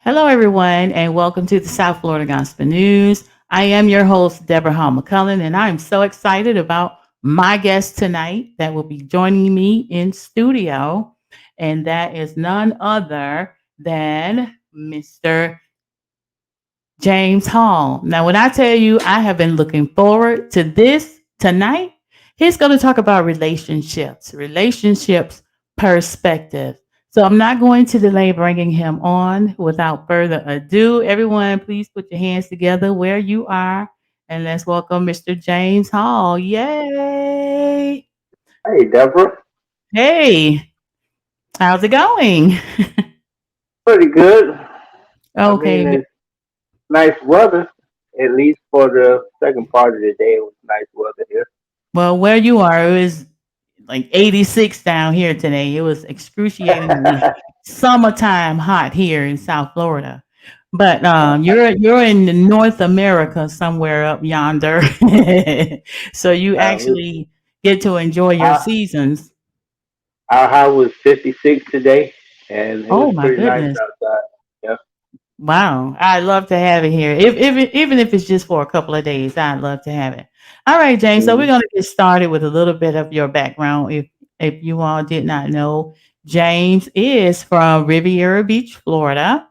Hello, everyone, and welcome to the South Florida Gospel News. I am your host, Deborah Hall McCullen, and I'm so excited about my guest tonight that will be joining me in studio, and that is none other than Mr. James Hall. Now, when I tell you I have been looking forward to this tonight, he's going to talk about relationships perspective. So I'm not going to delay bringing him on without further ado. Everyone, please put your hands together where you are and let's welcome Mr. James Hall. Yay! Hey, Deborah. Hey, how's it going? Pretty good. I Okay. mean, it's nice weather, at least for the second part of the day. It was nice weather here. Well, where you are, it was like 86 down here today. It was excruciatingly summertime hot here in South Florida. But you're in North America somewhere up yonder, so you um, actually get to enjoy your our, seasons. our high was 56 today, and it was Oh my pretty nice goodness! outside. Yeah. Wow, I'd love to have it here. Even if it's just for a couple of days, I'd love to have it. All right, James. So we're Mhm. gonna get started with a little bit of your background. If you all did not know, James is from Riviera Beach, Florida.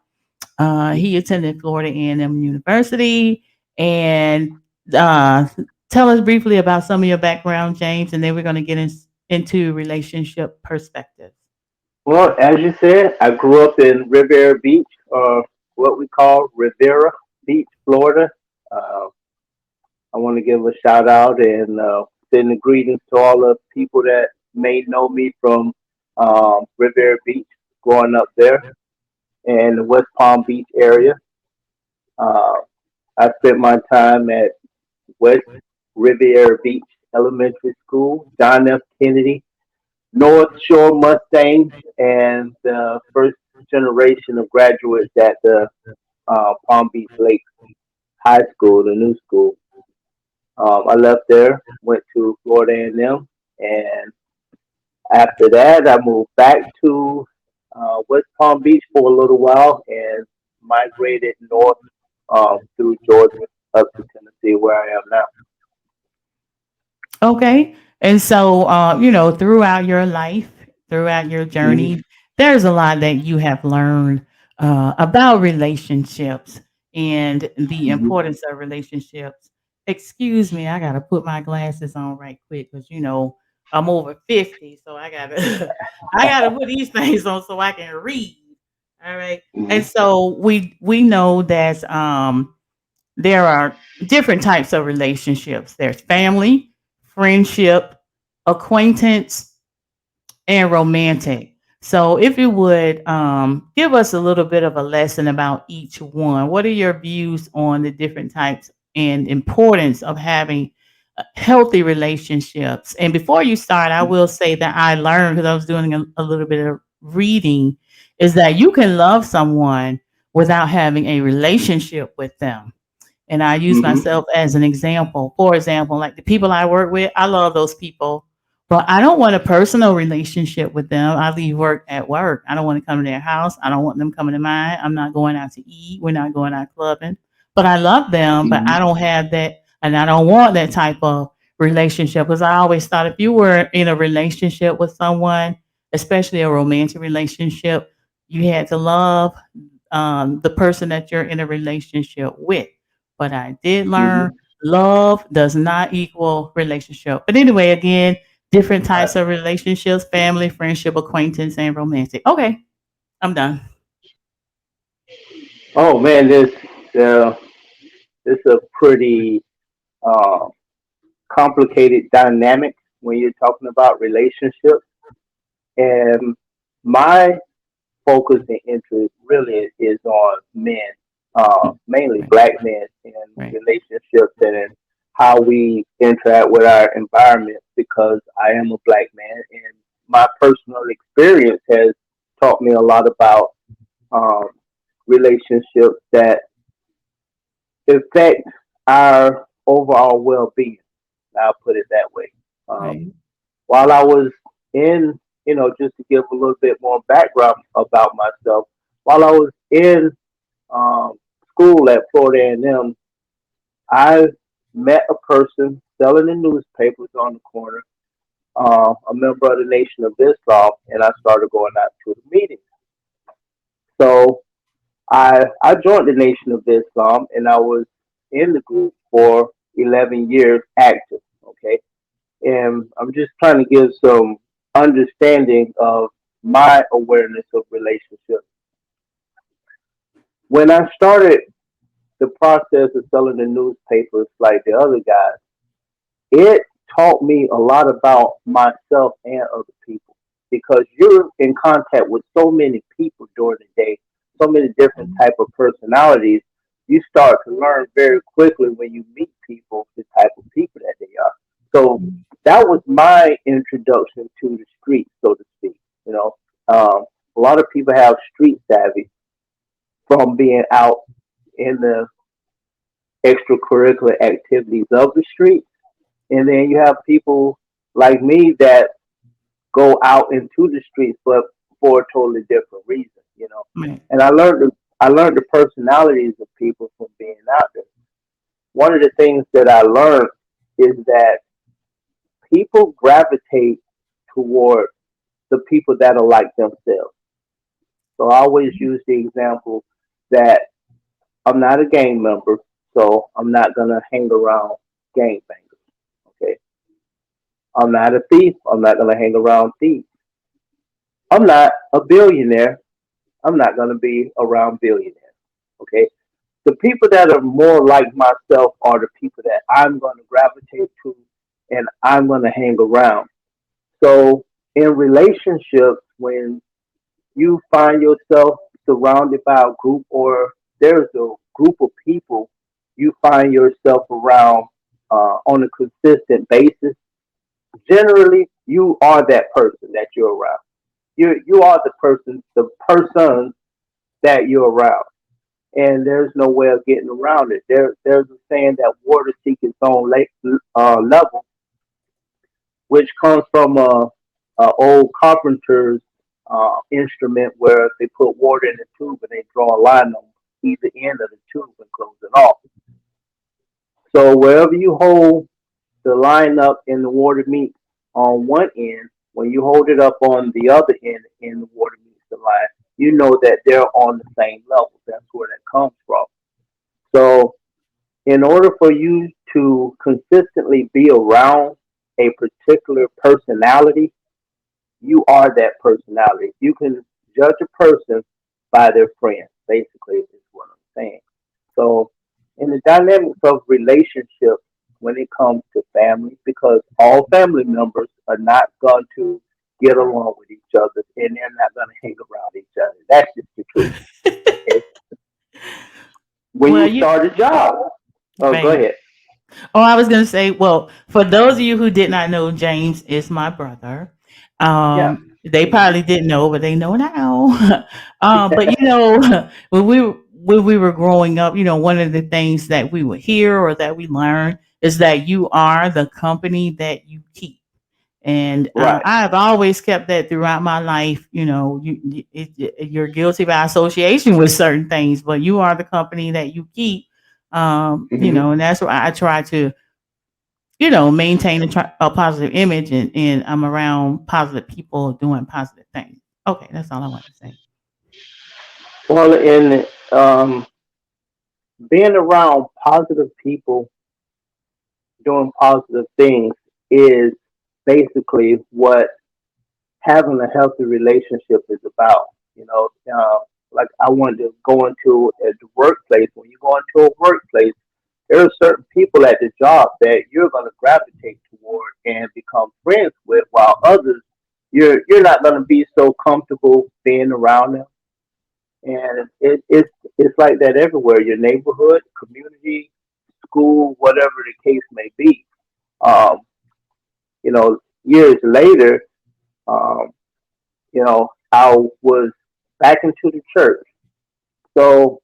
He attended Florida A&M University, and uh, tell us briefly about some of your background, James, and then we're gonna get into relationship perspectives. Well, as you said, I grew up in Riviera Beach, or what we call Rivera Beach, Florida. Uh, I want to give a shout out and send the greetings to all the people that may know me from Riviera Beach, growing up there in the West Palm Beach area. Uh, I spent my time at West Riviera Beach Elementary School, John F. Kennedy, North Shore Mustangs, and the first generation of graduates at the Palm Beach Lake High School, the new school. I left there, went to Florida A&M, and after that, I moved back to West Palm Beach for a little while and migrated north through Georgia up to Tennessee, where I am now. Okay. And so, throughout your life, throughout your Hmm. journey, there's a lot that you have learned about relationships and the Hmm. importance of relationships. Excuse me, I got to put my glasses on right quick because, I'm over 50. So I got to, I got to put these things on so I can read. All right. And Hmm. so we know that there are different types of relationships. There's family, friendship, acquaintance, and romantic. So, if you would give us a little bit of a lesson about each one, what are your views on the different types and importance of having healthy relationships? And before you start, I will say that I learned because I was doing a little bit of reading, is that you can love someone without having a relationship with them. And I use Hmm. myself as an example. For example, like the people I work with, I love those people, but I don't want a personal relationship with them. I leave work at work. I don't want to come to their house. I don't want them coming to mine. I'm not going out to eat. We're not going out clubbing. But I love them, but I Hmm. don't have that, and I don't want that type of relationship because I always thought if you were in a relationship with someone, especially a romantic relationship, you had to love the person that you're in a relationship with. But I did learn Hmm. love does not equal relationship. But anyway, again, different types of relationships: family, friendship, acquaintance, and romantic. Okay, I'm done. Oh man, uh, this a pretty uh, complicated dynamic when you're talking about relationships. And my focus and interest really is on men, mainly Right, black men, and right. relationships and in how we interact with our environment. Because I am a black man, and my personal experience has taught me a lot about um, relationships that affect our overall well-being. I'll put it that way. Um, Right. while I was in, just to give a little bit more background about myself, while I was in school at Florida A&M, I met a person selling the newspapers on the corner, a member of the Nation of Islam, and I started going out to the meetings. So I joined the Nation of Islam, and I was in the group for 11 years active. Okay, and I'm just trying to give some understanding of my awareness of relationships. When I started the process of selling the newspapers like the other guys, it taught me a lot about myself and other people because you're in contact with so many people during the day, so many different type of personalities. You start to learn very quickly when you meet people the type of people that they are. So that was my introduction to the street, so to speak. You know, a lot of people have street savvy from being out in the extracurricular activities of the street. And then you have people like me that go out into the streets, but for a totally different reason, you know. Right. And I learned the personalities of people from being out there. One of the things that I learned is that people gravitate toward the people that are like themselves. So I always use the example that I'm not a gang member, so I'm not gonna hang around gang bangers. Okay, I'm not a thief. I'm not gonna hang around thieves. I'm not a billionaire. I'm not gonna be around billionaires. Okay, the people that are more like myself are the people that I'm gonna gravitate to, and I'm gonna hang around. So in relationships, when you find yourself surrounded by a group or there's a group of people you find yourself around on a consistent basis, generally you are that person that you're around. You are the person that you're around, and there's no way of getting around it. There's a saying that water seeks its own level, which comes from a old carpenter's instrument where they put water in the tube and they draw a line on either end of the tube and close it off. So wherever you hold the line up and the water meets on one end, when you hold it up on the other end and the water meets the line, you know that they're on the same level. That's where that comes from. So in order for you to consistently be around a particular personality, you are that personality. You can judge a person by their friends, basically, is what I'm saying. So, in the dynamics of relationships, when it comes to family, because all family members are not going to get along with each other and they're not going to hang around each other. That's just the truth. Okay? When Well, you you start a job, oh, go right. ahead. Oh, I was gonna say, well, for those of you who did not know, James is my brother. Yeah. They probably didn't know, but they know now. But when we were growing up, one of the things that we would hear or that we learn is that you are the company that you keep. And Right. I've always kept that throughout my life. You're guilty by association with certain things, but you are the company that you keep. Hmm. And that's why I try to, maintain a positive image, and I'm around positive people doing positive things. Okay, that's all I want to say. Well, in being around positive people doing positive things is basically what having a healthy relationship is about. You know, like I wanted to go into the workplace. When you go into a workplace, there are certain people at the job that you're going to gravitate toward and become friends with, while others you're not going to be so comfortable being around them. And it's like that everywhere. Your neighborhood, community, school, whatever the case may be. Um, Years later, um, I was back into the church. So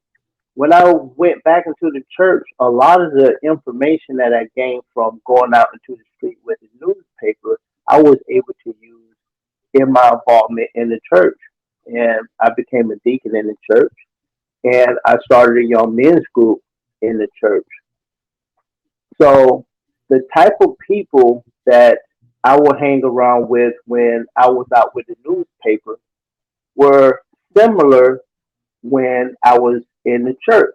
when I went back into the church, a lot of the information that I gained from going out into the street with the newspaper, I was able to use in my involvement in the church. And I became a deacon in the church. and I started a young men's group in the church. So the type of people that I would hang around with when I was out with the newspaper were similar when I was in the church.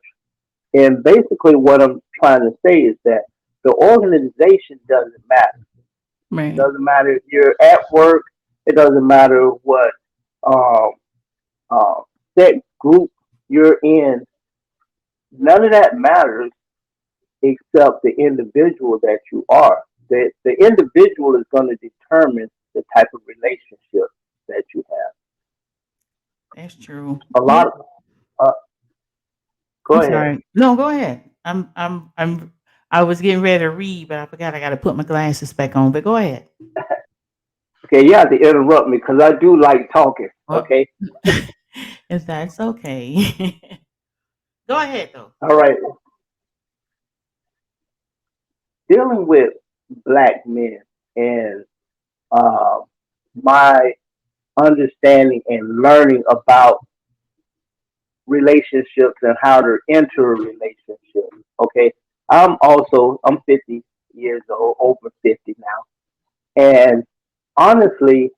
And basically, what I'm trying to say is that the organization doesn't matter. Right. Doesn't matter if you're at work. It doesn't matter what um, uh, set group you're in. None of that matters except the individual that you are. The individual is going to determine the type of relationship that you have. That's true. A Yeah. lot. Of, uh, go I'm ahead. sorry. No, go ahead. I was getting ready to read, but I forgot I got to put my glasses back on. But go ahead. Okay, you have to interrupt me because I do like talking. Well, Okay. if that's okay. Go ahead though. All right. Dealing with black men and uh, my understanding and learning about relationships and how to enter a relationship. Okay. I'm 50 years old, over 50 now. And honestly,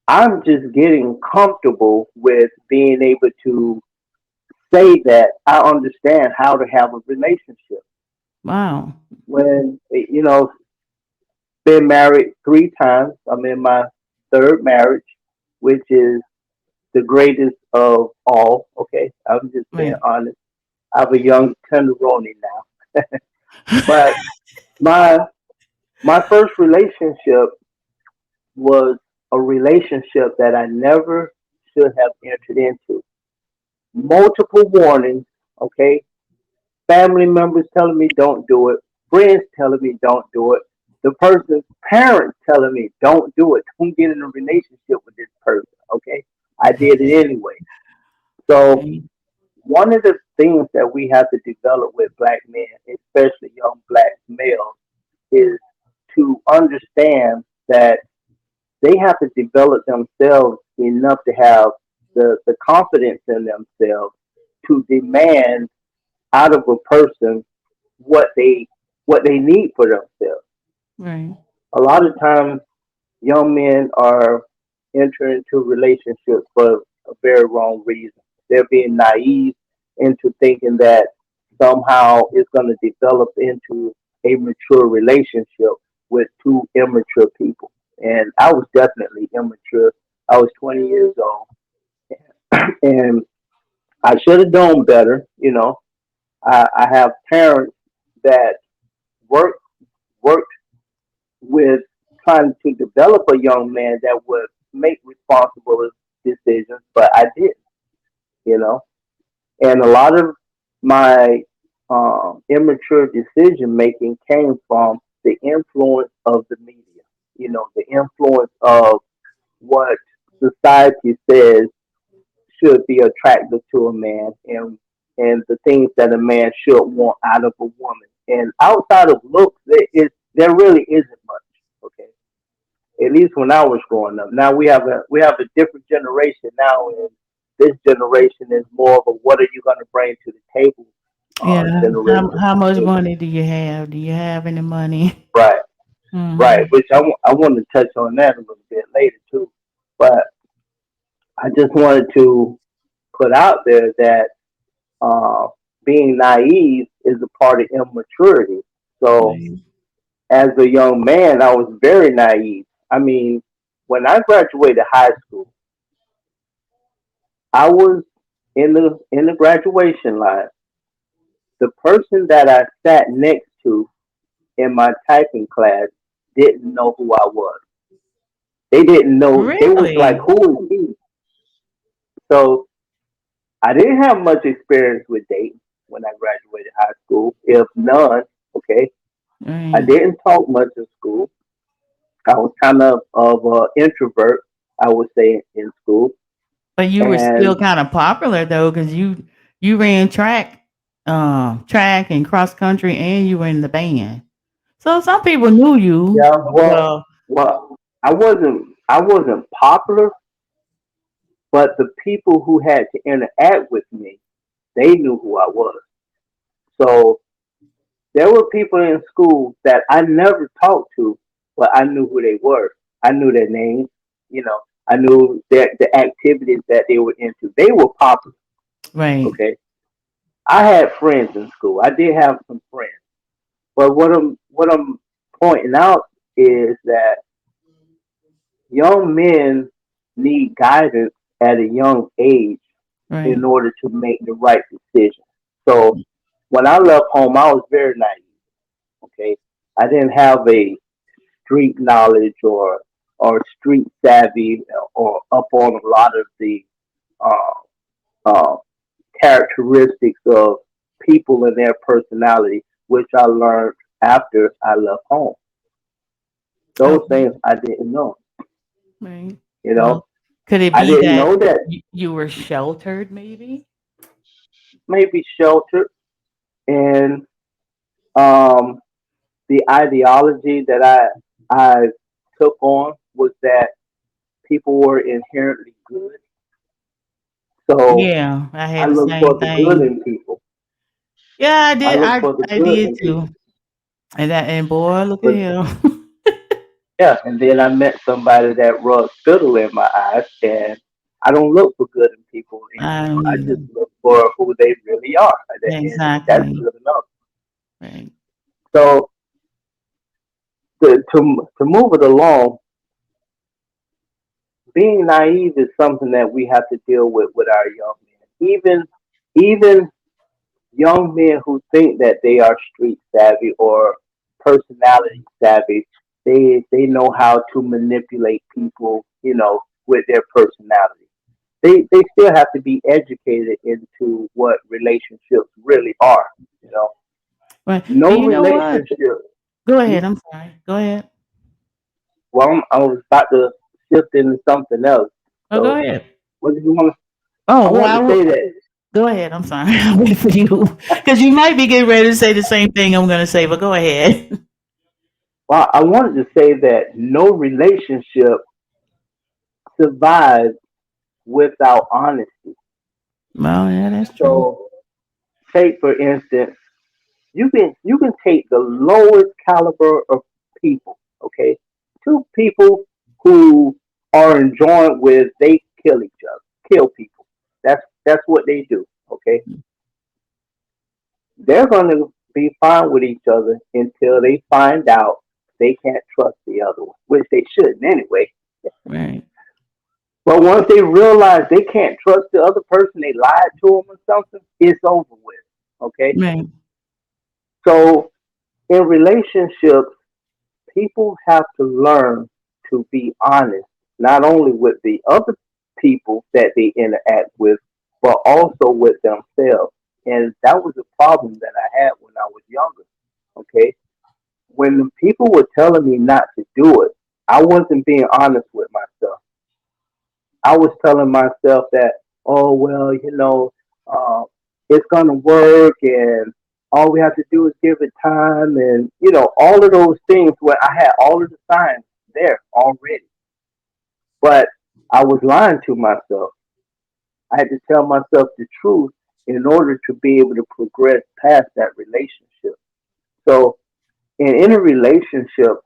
I'm just getting comfortable with being able to say that I understand how to have a relationship. Wow. When, been married 3 times. I'm in my third marriage, which is the greatest of all. Okay. I'm just being Right. honest. I have a young tenderoni now. But my my first relationship was a relationship that I never should have entered into. Multiple warnings, okay? Family members telling me don't do it, friends telling me don't do it, the person's parents telling me don't do it, don't get in a relationship with this person, okay? I did it anyway. So Right. one of the things that we have to develop with black men, especially young black males, is to understand that they have to develop themselves enough to have the confidence in themselves to demand out of a person what they need for themselves. Right. A lot of times young men are entering into relationships for a very wrong reason. They're being naive into thinking that somehow it's going to develop into a mature relationship with two immature people. And I was definitely immature. I was 20 years old, and I should have known better. I have parents that work worked with trying to develop a young man that would make responsible decisions, but I didn't, you know. And a lot of my immature decision making came from the influence of the media, the influence of what society says should be attractive to a man, and the things that a man should want out of a woman. And outside of looks, there really isn't much. Okay, at least when I was growing up. Now we have a different generation now, and this generation is more of a what are you going to bring to the table Yeah. generation. How much money do you have? Do you have any money? Right, right. Hmm. Which I want to touch on that a little bit later too. But I just wanted to put out there that uh, being naive is a part of immaturity. So Right. as a young man, I was very naive. I mean, when I graduated high school, I was in the graduation line. The person that I sat next to in my typing class didn't know who I was. They didn't know. They was like, Really? "Who is he?" So I didn't have much experience with dating when I graduated high school, if none. Okay, I Right. didn't talk much in school. I was kind of an introvert, I would say, in school. But you were still And kind of popular though, because you ran track and cross country, and you were in the band. So some people knew you. yeah, Well, well, I wasn't popular, but the people who had to interact with me, they knew who I was. So there were people in school that I never talked to, but I knew who they were. I knew their names. You know, I knew the activities that they were into. They were popular. Right. Okay, I had friends in school. I did have some friends, but what I'm pointing out is that young men need guidance at a young age in Right. order to make the right decision. So when I left home, I was very naive. Okay, I didn't have a street knowledge or street savvy or up on a lot of the uh, uh, characteristics of people and their personality, which I learned after I left home. Those Okay. things I didn't know. Right. You Well, know, could it I be didn't that know that you were sheltered, maybe? maybe sheltered and um, the ideology that I took on was that people were inherently good. So Yeah, I I had the look same for the good thing. in people. Yeah, I I did. look I for the I good did in too. people. And boy, look at But him. yeah, and then I met somebody that rubbed spittle in my eyes, and I don't look for good in people I anymore. don't I either. just look for who they really are, and that's Exactly. good enough. Right. So to move it along, being naive is something that we have to deal with our young men. Even young men who think that they are street savvy or personality savvy, they know how to manipulate people, with their personality. They still have to be educated into what relationships really are. You know, Right. no And you know what? relationship. Go Hmm? ahead. I'm sorry. Go ahead. Well, I was about to shift into something else. Oh, go So, ahead. what did you want? Oh, I well, want to say that. go ahead. I'm sorry. I'll wait for you because you might be getting ready to say the same thing I'm going to say, but go ahead. Well, I wanted to say that no relationship survives without honesty. Well, yeah, that's true. So, take for instance, you can take the lowest caliber of people. Okay, two people who are enjoying with they kill each other, kill people. That's what they do. Okay, they're going to be fine with each other until they find out they can't trust the other one, which they shouldn't anyway. Right. But once they realize they can't trust the other person, they lied to them or something, it's over with. Okay, Right. so in relationships, people have to learn to be honest, not only with the other people that they interact with, but also with themselves. And that was a problem that I had when I was younger. Okay. When the people were telling me not to do it, I wasn't being honest with myself. I was telling myself that, oh, well, uh, it's going to work and all we have to do is give it time and, all of those things where I had all of the signs there already. But I was lying to myself. I had to tell myself the truth in order to be able to progress past that relationship. So, in a relationship,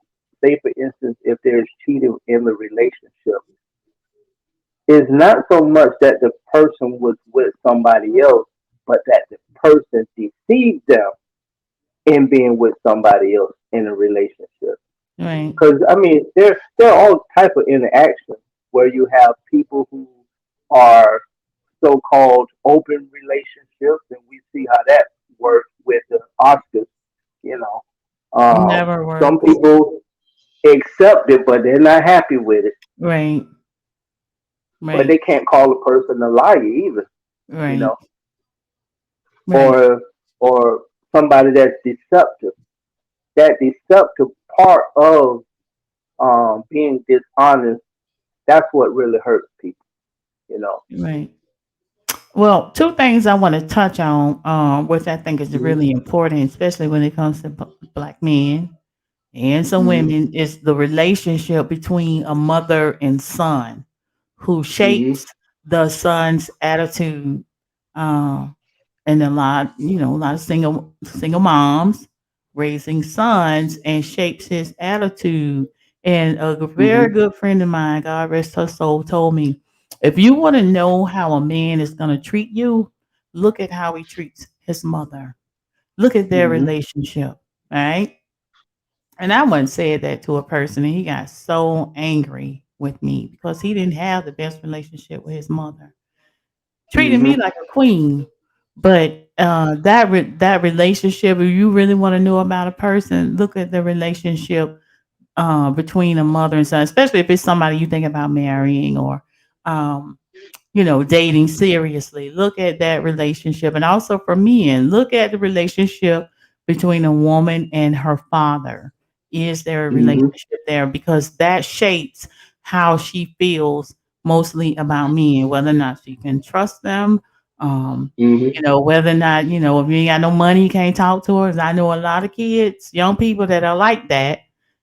say for instance, if there's cheating in the relationship, it's not so much that the person was with somebody else, but that the person deceived them in being with somebody else in a relationship. Right. Because I mean, there are all type of interactions where you have people who are so-called open relationships, and we see how that works with the Oscars. You know, Never some works. people accept it, but they're not happy with it. Right. But Right. they can't call a person a liar either. You Right. know, Right. or or somebody that's deceptive. That deceptive part of being dishonest, that's what really hurts people. You know. Right. Well, two things I want to touch on, which I think is Hmm. really important, especially when it comes to black men and some Hmm. women, is the relationship between a mother and son, who Hmm. shapes the son's attitude, um, and a lot of single moms raising sons, and shapes his attitude. And a very Mhm. good friend of mine, God rest her soul, told me, if you want to know how a man is going to treat you, look at how he treats his mother. Look at their Mhm. relationship, right? And I once said that to a person, and he got so angry with me because he didn't have the best relationship with his mother, treating me Mhm. like a queen. But that relationship, if you really want to know about a person, look at the relationship between a mother and son, especially if it's somebody you think about marrying, or um, dating seriously. Look at that relationship. And also for men, look at the relationship between a woman and her father. Is there a Mhm. relationship there? Because that shapes how she feels mostly about men, whether or not she can trust them. Mhm. Whether or not, if you ain't got no money, you can't talk to her. 'Cause I know a lot of kids, young people that are like that.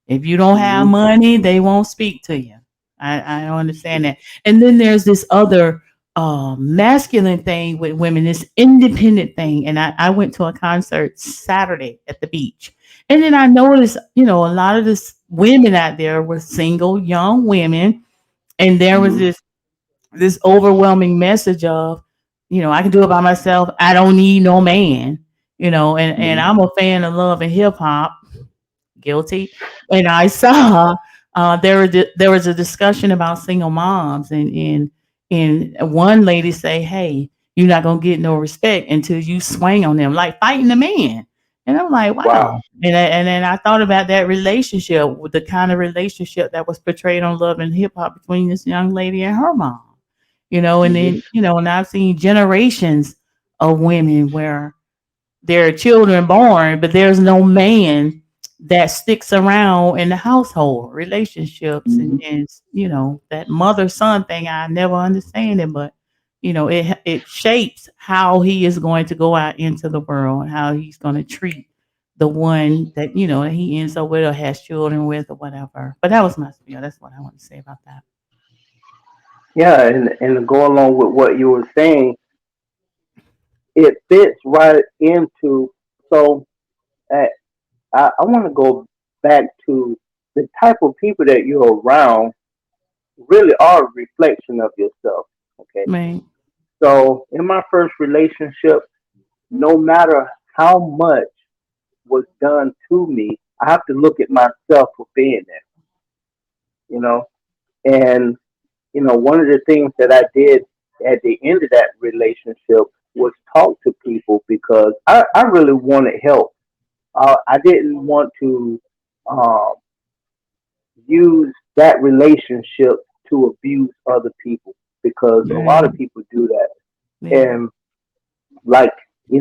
If you don't have Mhm. money, they won't speak to you. I don't understand that. And then there's this other masculine thing with women, this independent thing. And I went to a concert Saturday at the beach. And then I noticed, a lot of this women out there were single young women. And there was Mhm. this overwhelming message of, I can do it by myself. I don't need no man. And Mhm. I'm a fan of love and hip hop, guilty. And I saw there was a discussion about single moms, and one lady say, "Hey, you're not gonna get no respect until you swing on them, like fighting the man." And I'm like, Wow. wow. And then I thought about that relationship, with the kind of relationship that was portrayed on Love and Hip Hop between this young lady and her mom. And Mhm. then and I've seen generations of women where there are children born, but there's no man that sticks around in the household relationships, and, Mhm. that mother son thing. I never understand it, but it shapes how he is going to go out into the world, how he's going to treat the one that he ends up with or has children with or whatever. But that was my spiel. That's what I want to say about that. Yeah, and to go along with what you were saying, it fits right into. So uh, I want to go back to the type of people that you're around really are a reflection of yourself. Okay. Man. So in my first relationship, no matter how much was done to me, I have to look at myself for being there, you know. And, one of the things that I did at the end of that relationship was talk to people because I really wanted help. I didn't want to um, use that relationship to abuse other people because a lot Right. of people do that. Yeah. And like,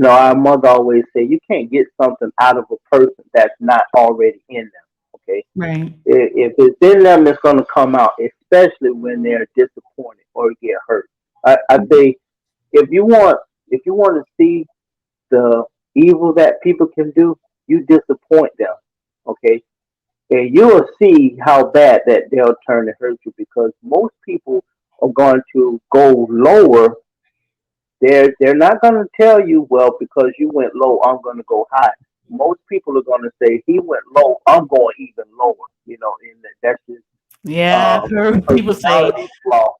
our mother always say, you can't get something out of a person that's not already in them. Okay. Right. If it's in them, it's going to come out, especially when they're disappointed or get hurt. I say, if you want, if you want to see the evil that people can do, you disappoint them. Okay. And you'll see how bad that they'll turn to hurt you because most people are going to go lower. They're not going to tell you, well, because you went low, I'm going to go high. Most people are going to say he went low, I'm going even lower. And that's just Yeah, I've a heard people say, personality flaw.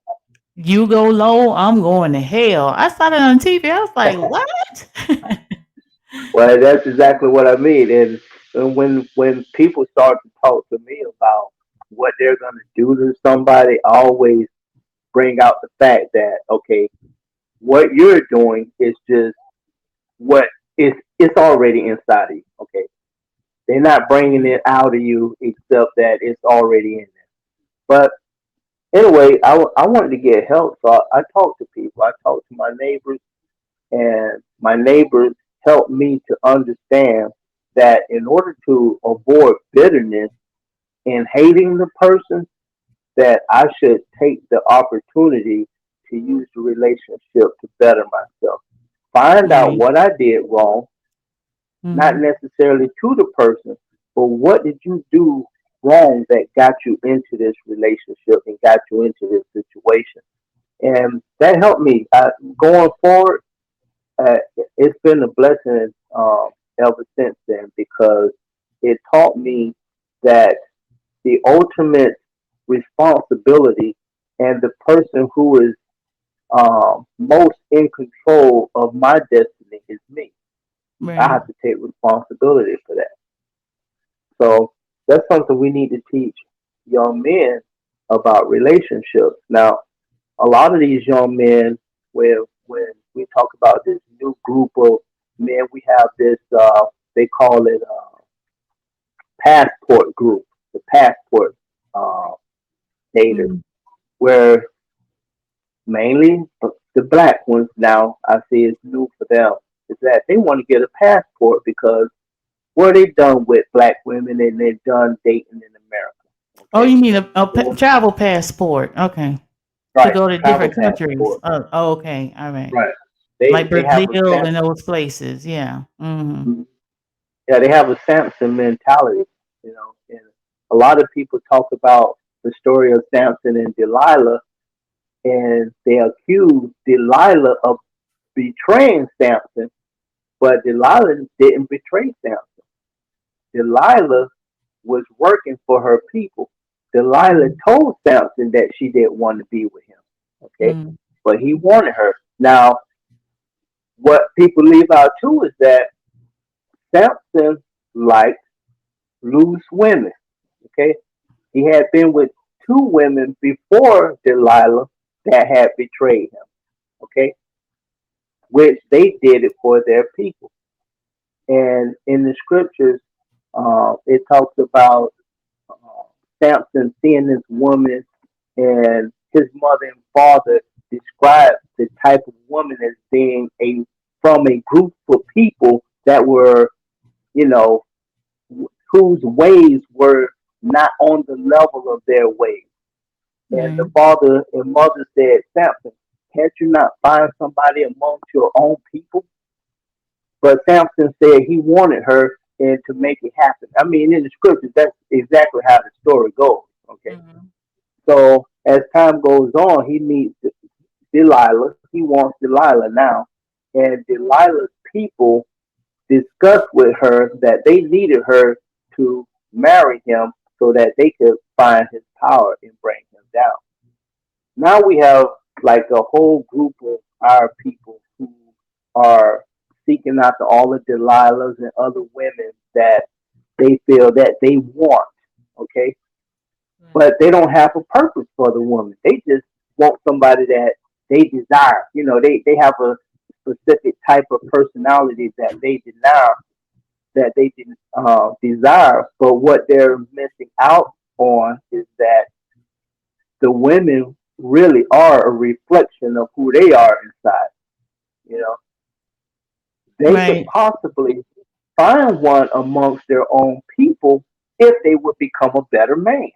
"You go low, I'm going to hell." I saw that on TV. I was like, "What?" Well, that's exactly what I mean. And when people start to talk to me about what they're going to do to somebody, I always bring out the fact that okay, what you're doing is just what it's already inside of you. Okay, they're not bringing it out of you except that it's already in there. But anyway, I wanted to get help, so I talked to people. I talked to my neighbors, and my neighbors helped me to understand that in order to avoid bitterness and hating the person, that I should take the opportunity to use the relationship to better myself. Find out Right. what I did wrong, not Mhm. necessarily to the person, but what did you do wrong that got you into this relationship and got you into this situation? And that helped me going forward. uh, it's been a blessing ever since then because it taught me that the ultimate responsibility and the person who is most in control of my destiny is me. I Right. have to take responsibility for that. So that's something we need to teach young men about relationships. Now, a lot of these young men, when we talk about this new group of men, we have this they call it passport group, the passport uh, daters, Mm. where mainly the black ones now I see is new for them is that they want to get a passport because what they done with black women and they're done dating in America. Oh, Okay, you mean a so travel passport? Okay, to right, go to travel different countries. passport. Oh, okay, all right. Right. Like They have a Brazil Sam, and those places. Yeah. Hmm. yeah, they have a Samson mentality, you know. And a lot of people talk about the story of Samson and Delilah, and they accuse Delilah of betraying Samson, but Delilah didn't betray Samson. Delilah was working for her people. Delilah told Samson that she didn't want to be with him. Okay, Mm. but he wanted her. Now, what people leave out too is that Samson liked loose women. Okay, he had been with two women before Delilah that had betrayed him. Okay, which they did it for their people. And in the scriptures, it talks about uh, Samson seeing this woman, and his mother and father described the type of woman as being a from a group of people that were, you know, whose ways were not on the level of their ways. And the Right. father and mother said, Samson, can't you not find somebody amongst your own people? But Samson said he wanted her and to make it happen. I mean, in the scriptures, that's exactly how the story goes. Okay. Hmm. So as time goes on, he meets Delilah. He wants Delilah now. And Delilah's people discussed with her that they needed her to marry him so that they could find his power and bring him down. Now we have like a whole group of our people who are seeking after all the Delilahs and other women that they feel that they want, okay? Right. But they don't have a purpose for the woman. They just want somebody that they desire. You know, they have a specific type of personality that they didn't desire. But what they're missing out on is that the women really are a reflection of who they are inside. You know, they could Right. possibly find one amongst their own people if they would become a better man.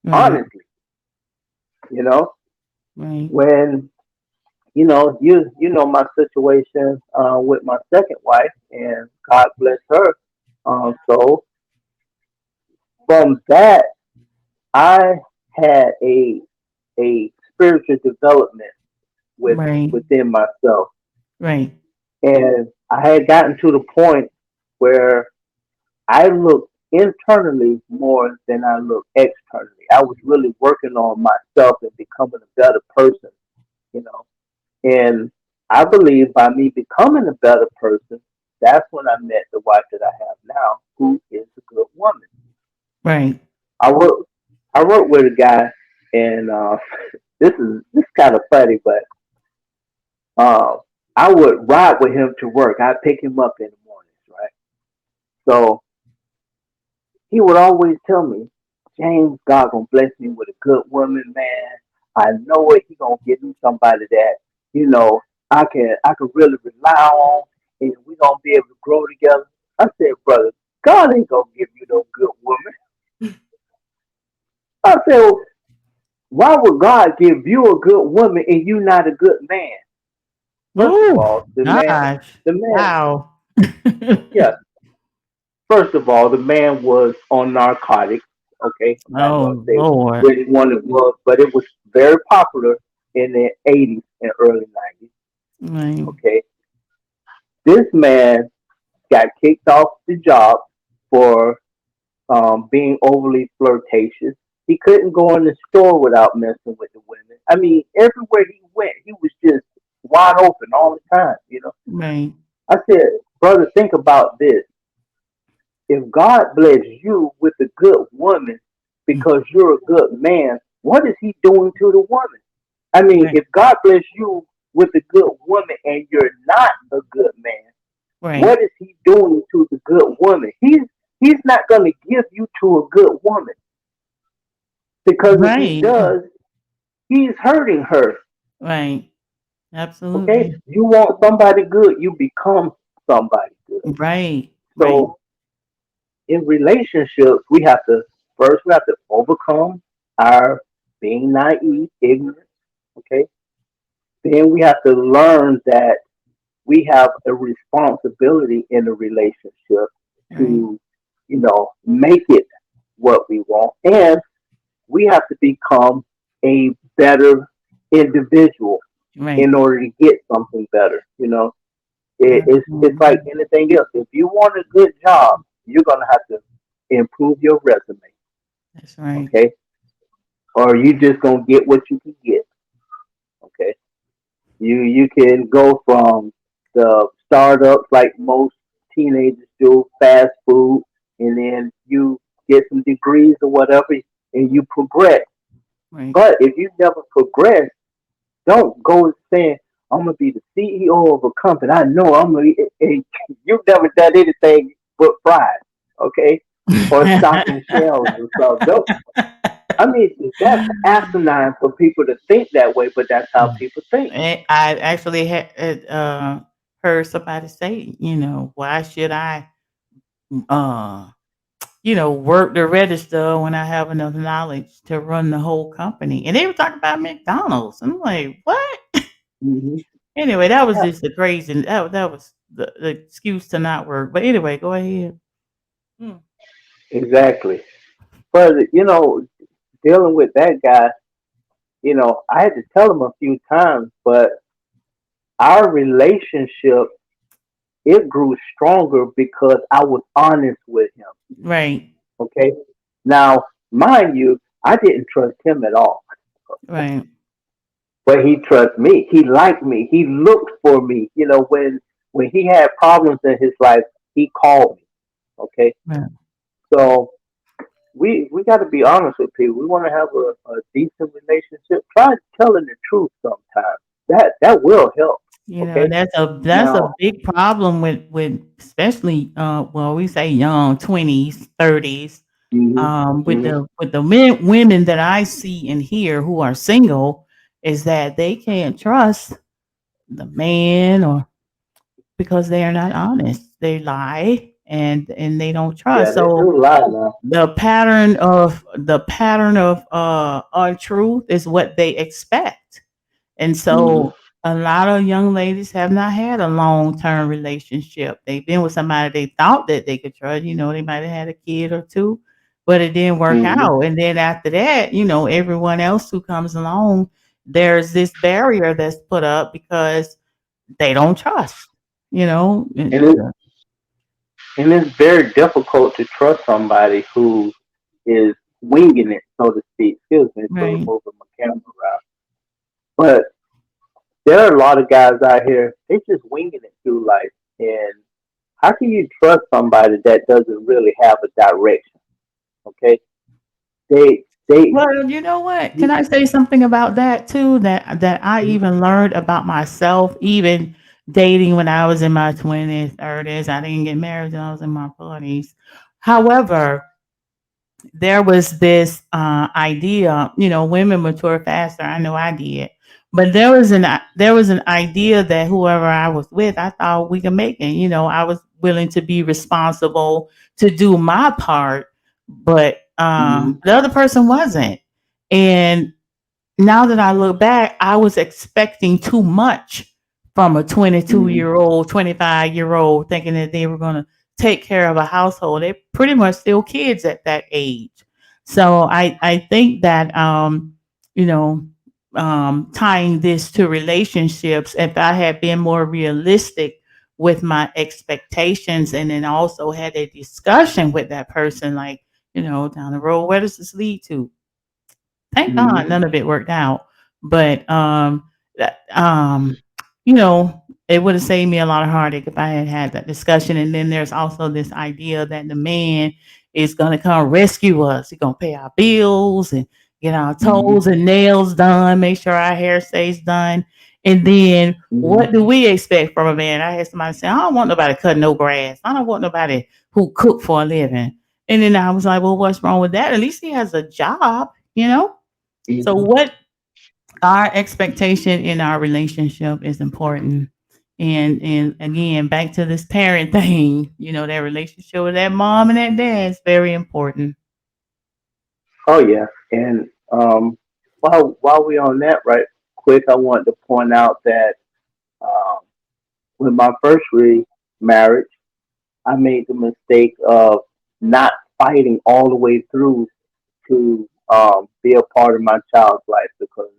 Right. Honestly, you know, Right. when you know my situation with my second wife, and God bless her. So from that, I had a spiritual development Right. within myself. Right. And I had gotten to the point where I looked internally more than I looked externally. I was really working on myself and becoming a better person, you know. And I believe by me becoming a better person, that's when I met the wife that I have now, who is a good woman. Right. I work I work with a guy, and this kind of funny, but uh, I would ride with him to work. I'd pick him up in the mornings, right? So he would always tell me, James, God gonna bless me with a good woman, man. I know it. He gonna give me somebody that you know I can really rely on, and we gonna be able to grow together. I said, brother, God ain't gonna give you no good woman. I said, why would God give you a good woman and you not a good man? First of Oh all, gosh. the man, Wow. yeah. First of all, the man was on narcotics. Okay, I'm not going to Oh say Lord. which one it was, but it was very popular in the 80s and early 90s. Right. Okay, This man got kicked off the job for being overly flirtatious. He couldn't go in the store without messing with the women. I mean, everywhere he went, he was just wide open all the time. Right. I said, brother, think about this. If God bless you with a good woman because you're a good man, what is he doing to the woman? I mean, Right. if God bless you with a good woman and you're not a good man, Right. what is he doing to the good woman? He's not going to give you to a good woman because if he Right. does, he's hurting her. Right. Okay, Absolutely. you want somebody good, you become somebody good. Right. Right. So in relationships, we have to overcome our being naive, ignorant. Okay, then we have to learn that we have a responsibility in a relationship Right. to, make it what we want, and we have to become a better individual Right. in order to get something better. It's like Absolutely. anything else. If you want a good job, you're gonna have to improve your resume, That's right. okay? Or you just gonna get what you can get, okay? You can go from the startups like most teenagers do, fast food, and then you get some degrees or whatever, and you progress. Right. But if you never progress, don't go saying, I'm gonna be the CEO of a company. I know I'm gonna. You've never done anything but fries, okay, or stocking shelves and stuff. Don't, I mean, that's asinine for people to think that way, but that's how people think. I actually had heard somebody say, why should I, uh, work the register when I have enough knowledge to run the whole company? And they were talking about McDonald's. I'm like, what? Hmm. Anyway, that was Yeah, just the crazy. That was the excuse to not work. But anyway, go ahead. Mm. exactly. But dealing with that guy, I had to tell him a few times, but our relationship it grew stronger because I was honest with him. Right. Okay. Now, mind you, I didn't trust him at all, Right. but he trusts me. He liked me. He looked for me. When he had problems in his life, he called me. Okay. Right. So we got to be honest with people. We want to have a decent relationship. Try telling the truth sometimes. That will help. Okay. That's a Now. big problem with especially well, we say young 20s, 30s, Hmm. Hmm. with the women that I see and hear who are single is that they can't trust the man or because they are not honest. They lie and they don't Yeah, trust. they So do lie now. the pattern of untruth is what they expect. And Hmm. so a lot of young ladies have not had a long-term relationship. They've been with somebody they thought that they could trust. They might have had a kid or two, but it didn't work Hmm. out. And then after that, everyone else who comes along, there's this barrier that's put up because they don't trust. You know, And it's very difficult to trust somebody who is winging it, so to speak. Excuse me for right, moving my camera around. But there are a lot of guys out here, they just winging it through life. And how can you trust somebody that doesn't really have a direction? Okay. They, well, you know what? Can you, I say something about that too? That I mhm, even learned about myself, even dating when I was in my 20s, 30s. I didn't get married when I was in my 40s. However, there was this idea, women mature faster. I know I did, but there was an idea that whoever I was with, I thought we could make it. I was willing to be responsible to do my part, but mhm, the other person wasn't. And now that I look back, I was expecting too much from a 22 mhm, year old, 25-year old, thinking that they were going to take care of a household. They're pretty much still kids at that age. So I think that, you know, tying this to relationships, if I had been more realistic with my expectations, and then also had a discussion with that person, like, down the road, where does this lead to? Thank God Mhm. none of it worked out. But that, you know, it would have saved me a lot of heartache if I had had that discussion. And then there's also this idea that the man is gonna come rescue us. He's gonna pay our bills and get our toes Mhm. and nails done, make sure our hair stays done. And then Mhm. what do we expect from a man? I had somebody say, I don't want nobody cutting no grass. I don't want nobody who cook for a living. And then I was like, well, what's wrong with that? At least he has a job, you know? So Mhm. what our expectation in our relationship is important. And again, back to this parent thing, that relationship with that mom and that dad is very important. Oh yeah, and while we on that, right quick, I want to point out that um, with my first marriage, I made the mistake of not fighting all the way through to be a part of my child's life because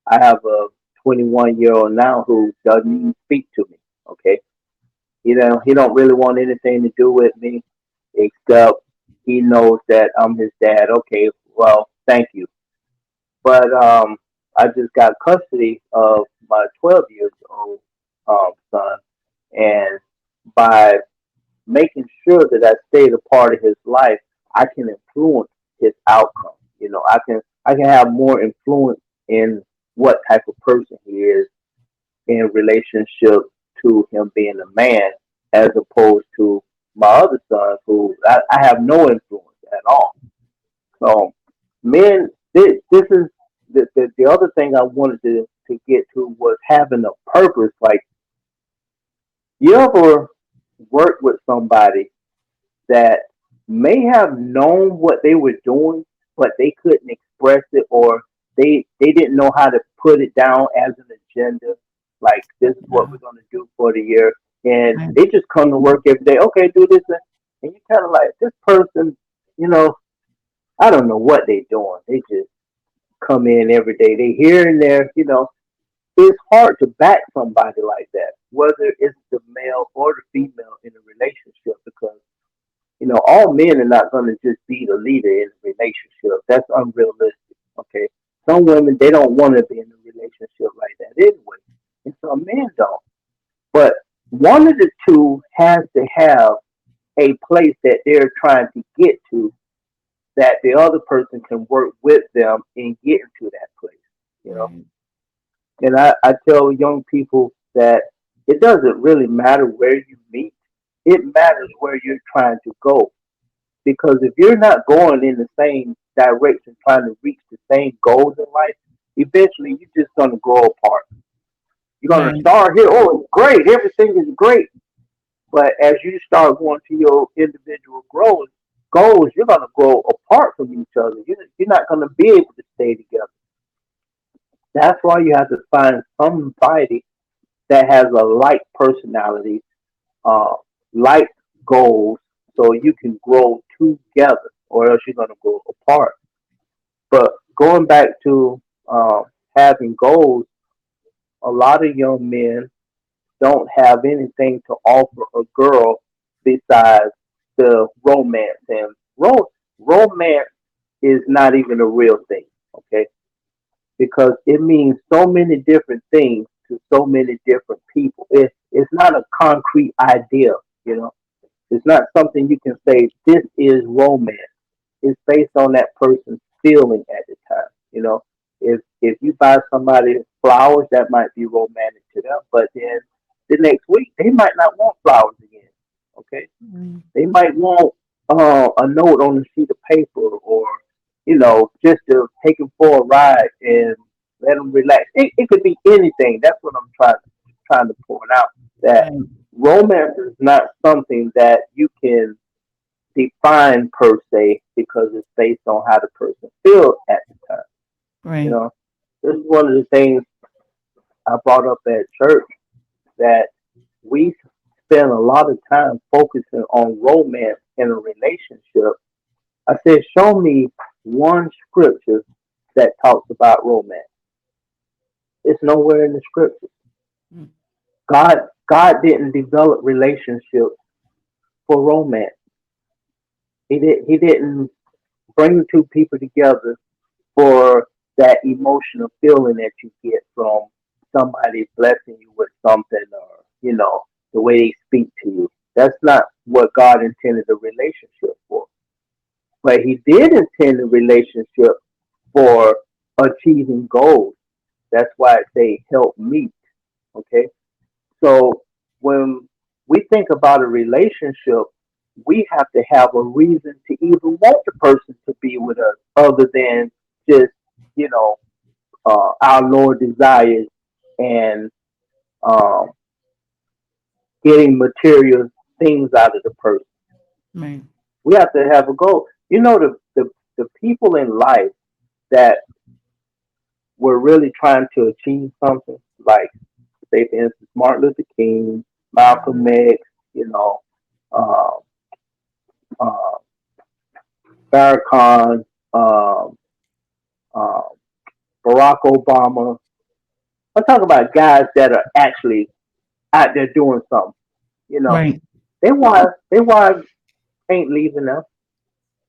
I have a 21-year-old now who doesn't even speak to me. Okay, he don't really want anything to do with me except he knows that I'm his dad. Okay, well, thank you. But I just got custody of my 12 years old son, and by making sure that I stayed a part of his life, I can influence his outcome. I can have more influence in what type of person he is in relationship to him being a man, as opposed to my other sons who I have no influence at all. So, men, this is the other thing I wanted to get to was having a purpose. Like, you ever work with somebody that may have known what they were doing, but they couldn't express it, or they didn't know how to put it down as an agenda. Like, this is what Yeah. we're going to do for the year, and Right. they just come to work every day. Okay, do this, and you kind of like this person. You know, I don't know what they're doing. They just come in every day. They here and there. It's hard to back somebody like that, whether it's the male or the female in a relationship, because all men are not going to just be the leader in a relationship. That's unrealistic. Okay, some women they don't want to be in a relationship like that anyway, and some men don't. But one of the two has to have a place that they're trying to get to, that the other person can work with them in getting to that place. You know, Right. and I tell young people that it doesn't really matter where you meet; it matters where you're trying to go. Because if you're not going in the same direction, trying to reach the same goals in life, eventually you're just going to grow apart. You're going to Right. start here, oh, it's great, everything is great. But as you start going to your individual goals, you're going to grow apart from each other. You're not going to be able to stay together. That's why you have to find somebody that has a like personality, uh, like goals, so you can grow together, or else you're going to grow apart. But going back to having goals, a lot of young men don't have anything to offer a girl besides the romance. And romance is not even a real thing, okay? Because it means so many different things to so many different people. It's not a concrete idea, you know. It's not something you can say, this is romance. It's based on that person's feeling at the time. If you buy somebody flowers, that might be romantic to them, but then the next week they might not want flowers again. Okay, Mm. they might want a note on a sheet of paper, or just to take them for a ride and let them relax. It could be anything. That's what I'm trying to point out. That Right. romance is not something that you can defined per se, because it's based on how the person feels at the time. You Right. know, this is one of the things I brought up at church, that we spend a lot of time focusing on romance in a relationship. I said, show me one scripture that talks about romance. It's nowhere in the scripture. Mm. God God didn't develop relationships for romance. He didn't bring two people together for that emotional feeling that you get from somebody blessing you with something, or the way they speak to you. That's not what God intended a relationship for. But He did intend a relationship for achieving goals. That's why they help meet. Okay. So when we think about a relationship, we have to have a reason to even want the person to be with us other than just, you know, our lower desires and um, getting material things out of the person. Right. We have to have a goal. The people in life that were really trying to achieve something, like, say, for instance, Martin Luther King, Malcolm X, you know, uh, uh, Farrakhan, um, uh, Barack Obama. I'm talking about guys that are actually out there doing something. You know, Right. their wives ain't leaving them.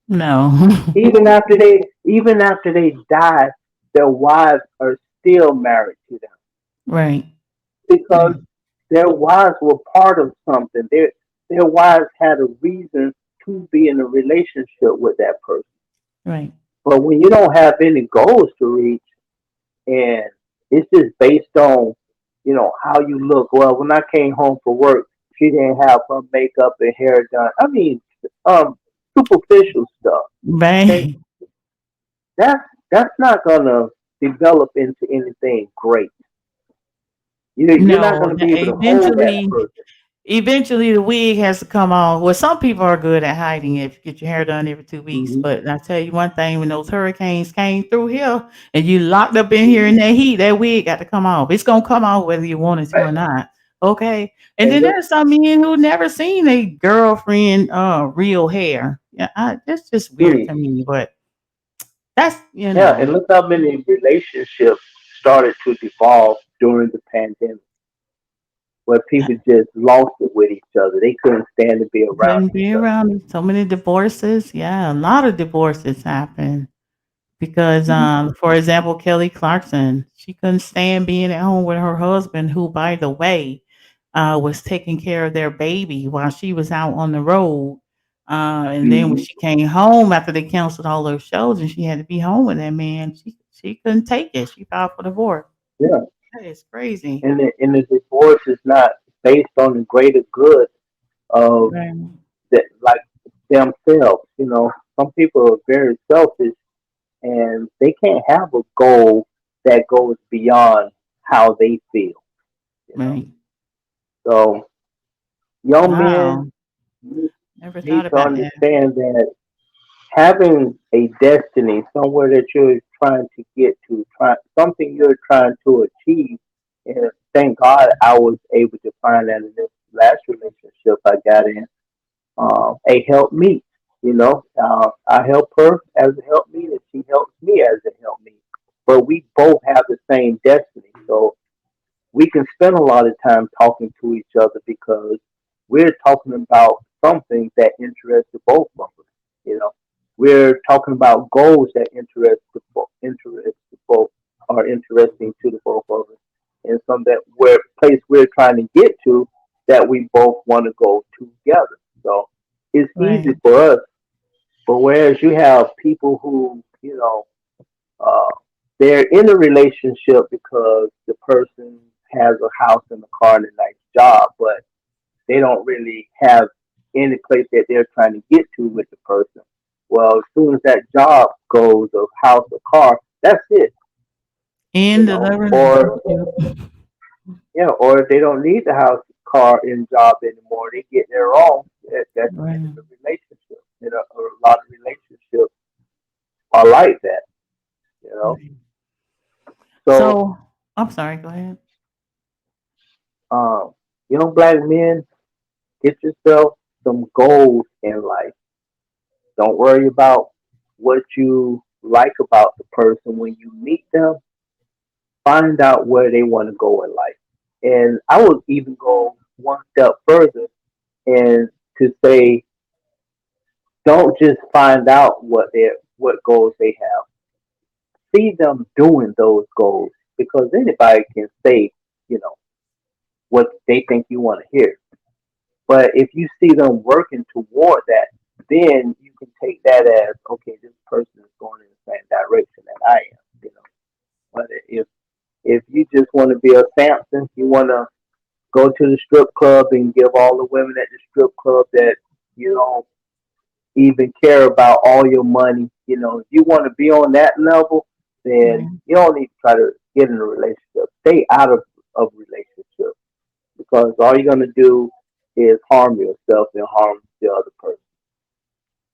No. Even after they die, their wives are still married to them Right. because Right. their wives were part of something. Their wives had a reason to be in a relationship with that person. Right. But when you don't have any goals to reach, and it's just based on how you look. Well, when I came home from work, she didn't have her makeup and hair done. I mean, um, superficial stuff. Okay, Right. that's that's not gonna develop into anything great. You're not No. gonna be able to hold that Eventually, person. eventually the wig has to come off. Well, some people are good at hiding it if you get your hair done every 2 weeks. Hmm. But I tell you one thing, when those hurricanes came through here and you locked up in here Hmm. in that heat, that wig got to come off. It's gonna come off whether you want it to or Right. not. Okay. And And then look, there's some men who never seen a girlfriend real hair. Yeah, that's just weird to mm, me. But that's yeah, and look how many relationships started to devolve during the pandemic, where people just lost it with each other. They couldn't stand to be around couldn't each be other. around so many divorces. Yeah, a lot of divorces happen. Because, Mhm. for example, Kelly Clarkson, she couldn't stand being at home with her husband, who, by the way, was taking care of their baby while she was out on the road. And then when Mhm. she came home after they canceled all those shows and she had to be home with that man, she couldn't take it. She filed for divorce. Yeah, That is crazy. and the divorce is not based on the greater good of Right. that, like themselves. Some people are very selfish, and they can't have a goal that goes beyond how they feel. You know, Right. so young men Wow. Never need thought to about that. understand that having a destiny, somewhere that you're trying to get to, something you're trying to achieve. And thank God I was able to find that in this last relationship I got in. A help me, I help her as a help me, and she helps me as a help me. But we both have the same destiny, so we can spend a lot of time talking to each other because we're talking about something that interests the both of us. You know, we're talking about goals that interest the both are interesting to the both of us, and some that we're place we're trying to get to that we both want to go together. So it's easy Right. for us. But whereas you have people who, uh, they're in a relationship because the person has a house and a car and a nice job, but they don't really have any place that they're trying to get to with the person. Well, as soon as that job goes, or house or car, that's it, In the Or relationship. or if they don't need the house, car, and job anymore, they get their own. That's the end of Right. the relationship. A lot of relationships are like that. You know, Right. so So, I'm sorry. Go ahead. um, young black men, get yourself some goals in life. Don't worry about what you like about the person when you meet them. Find out where they want to go in life. And I would even go one step further and to say, don't just find out what goals they have. See them doing those goals because anybody can say, you know, what they think you want to hear. But if you see them working toward that, then you can take that as okay, this person is going in the same direction that I am. You know, but if you just want to be a Samson, you want to go to the strip club and give all the women at the strip club that you don't even care about all your money. You know, if you want to be on that level, then Right. you don't need to try to get in a relationship. Stay out of relationship because all you're gonna do is harm yourself and harm the other person.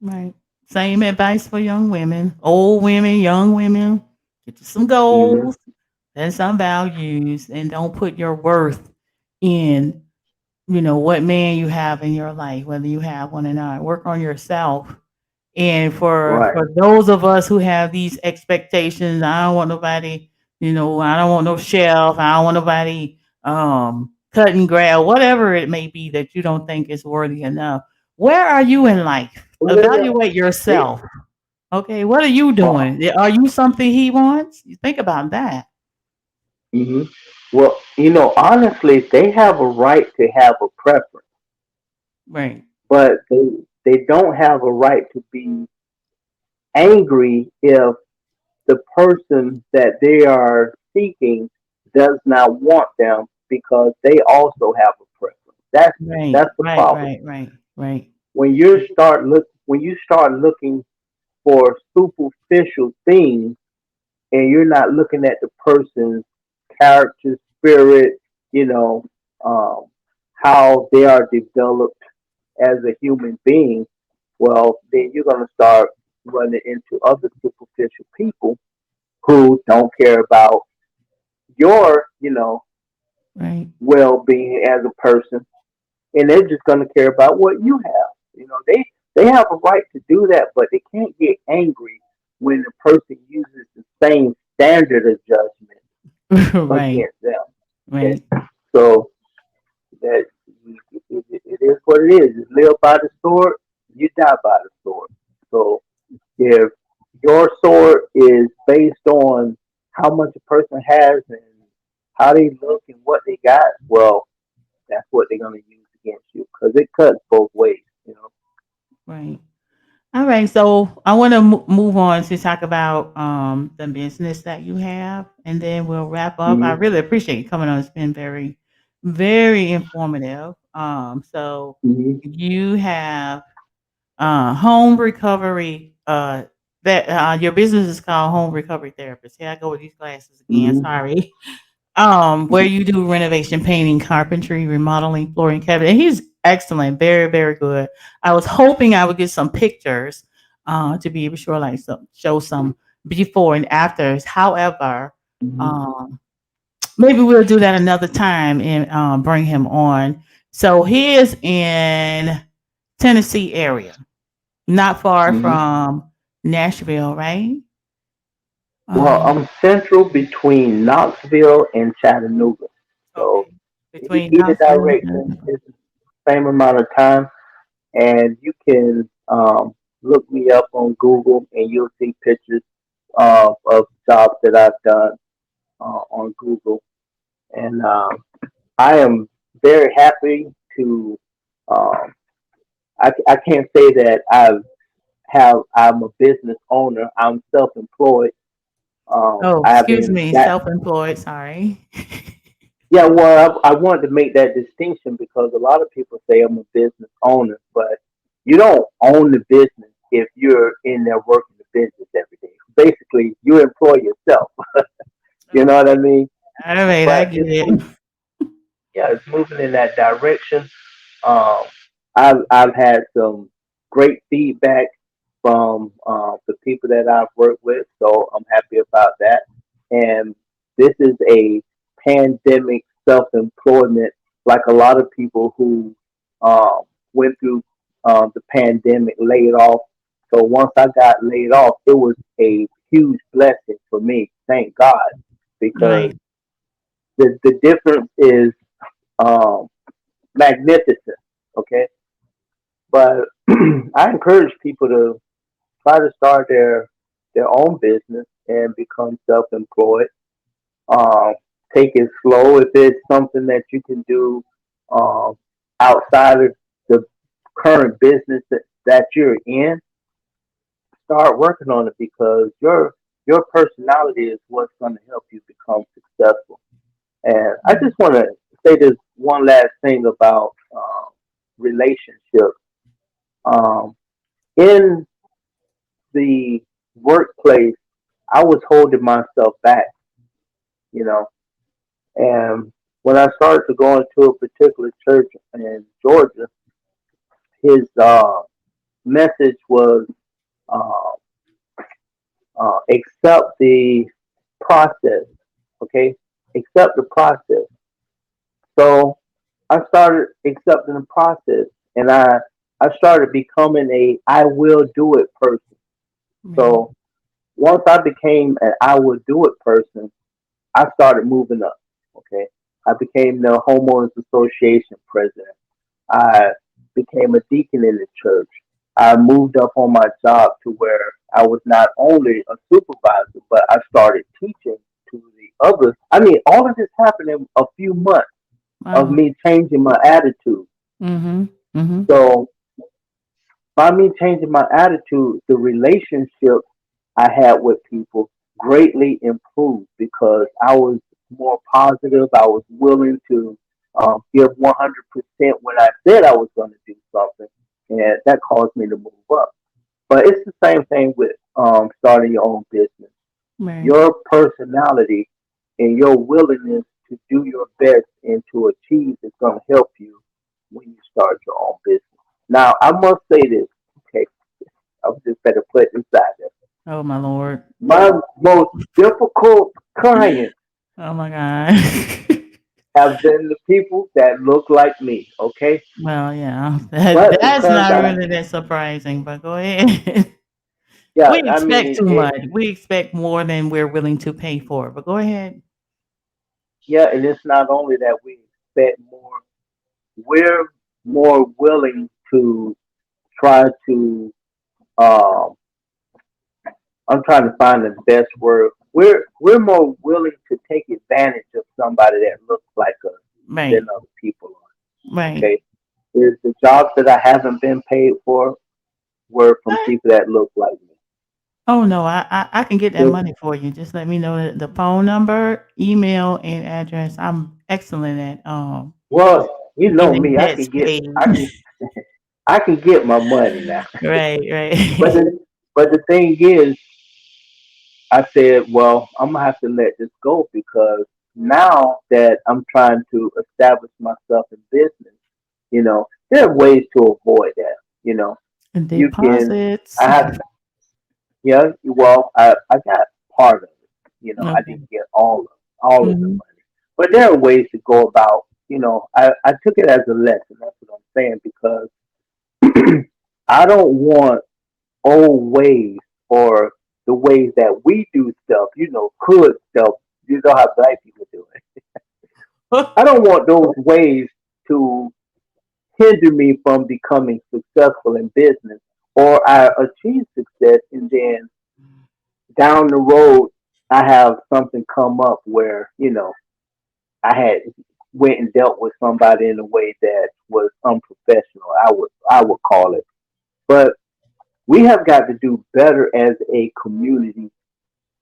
Right. Same advice for young women, old women, young women. Get you some Hmm. goals and some values, and don't put your worth in, what man you have in your life, whether you have one or not. Work on yourself. And for Right. for those of us who have these expectations, I don't want nobody, I don't want no shelf, I don't want nobody cutting grass, whatever it may be that you don't think is worthy enough. Where are you in life? Well, Evaluate they, yourself. Okay, what are you uh, doing? Are you something he wants? You think about that. hmm Well, honestly, they have a right to have a preference, Right. but they don't have a right to be angry if the person that they are seeking does not want them because they also have a preference. Right. That's the Right. problem. Right. Right. Right. When you start looking for superficial things and you're not looking at the person's character, spirit, you know, um, how they are developed as a human being, well, then you're going to start running into other superficial people who don't care about your, Right. well-being as a person, and they're just going to care about what you have. They have a right to do that, but they can't get angry when the person uses the same standard of judgment Right. against them. And Right. so that it is what it is. You live by the sword, you die by the sword. So if your sword is based on how much a person has and how they look and what they got, well, that's what they're going to use against you because it cuts both ways. Right. All right, so I want to move on to talk about the business that you have, and then we'll wrap up. I Hmm. really appreciate you coming on. It's been very, very informative. So Hmm. you have home recovery. That your business is called Home Recovery Therapist. Here I go with these glasses again. Hmm. Sorry. Where you do renovation, painting, carpentry, remodeling, flooring, cabinet. And he's excellent, very, very good. I was hoping I would get some pictures to be able to show some before and afters. However, Hmm. um, maybe we'll do that another time and bring him on. So he is in Tennessee area, not far Hmm. from Nashville, right? Well, Um, I'm central between Knoxville and Chattanooga. So okay, between either Knoxville direction and is the same amount of time. And you can look me up on Google and you'll see pictures of jobs that I've done on Google. And I am very happy to. Um, I can't say that I'm a business owner. I'm self-employed. oh, I have excuse been me, that. self-employed, sorry. Yeah, well, I wanted to make that distinction because a lot of people say I'm a business owner, but you don't own the business if you're in there working the business every day. Basically, you employ yourself. You know what I mean? Alright, I But get it. it's moving in that direction. Um, I've had some great feedback from the people that I've worked with, so I'm happy about that. And this is a pandemic self-employment, like a lot of people who went through the pandemic laid off. So once I got laid off, it was a huge blessing for me. Thank God, because Right, the difference is um, magnificent. Okay, but I encourage people to try to start their own business and become self-employed. Um, Take it slow. If it's something that you can do um, outside of the current business that you're in, start working on it because your personality is what's going to help you become successful. And I just want to say this one last thing about relationships. Um, in the workplace, I was holding myself back, you know, and when I started to go into a particular church in Georgia, his message was uh, accept the process, okay? Accept the process. So I started accepting the process, and I started becoming a I will do it person. Right. So once I became an I will do it person, I started moving up. Okay, I became the homeowners association president. I became a deacon in the church. I moved up on my job to where I was not only a supervisor, but I started teaching to the others. I mean, all of this happened in a few months of Wow. me changing my attitude. Mm-hmm. Mm-hmm. So by me changing my attitude, the relationship I had with people greatly improved because I was more positive. I was willing to give 100% when I said I was going to do something, and that caused me to move up. But it's the same thing with starting your own business. Right. Your personality and your willingness to do your best and to achieve is going to help you when you start your own business. Now, I must say this, okay? I was just better put this out there. Oh my Lord. My most difficult clients Oh my God. have been the people that look like me, okay? Well, yeah. That But that's because not I, really that surprising, but go ahead. yeah, We I expect mean, too much. We expect more than we're willing to pay for. But go ahead. yeah, and it's not only that we expect more, we're more willing to try to, um, I'm trying to find the best word. We're more willing to take advantage of somebody that looks like us than Right. other people are, Right. okay? There's the jobs that I haven't been paid for were from What? people that look like me. Oh no, I can get that The money for you. Just let me know the phone number, email, and address. I'm excellent at Well, you know getting me, debts paid. I can get my money now. Right, But right. the thing is, I said, well, I'm gonna have to let this go because now that I'm trying to establish myself in business, there are ways to avoid that. You know, you can. Deposits. I have, yeah. Well, I got part of it. I Okay. didn't get all of the Mhm. money, but there are ways to go about. I took it as a lesson. That's what I'm saying because I don't want old ways or the ways that we do stuff, could stuff, how black people do it. I don't want those ways to hinder me from becoming successful in business or I achieve success and then down the road I have something come up where, I had went and dealt with somebody in a way that was unprofessional. I would call it. But we have got to do better as a community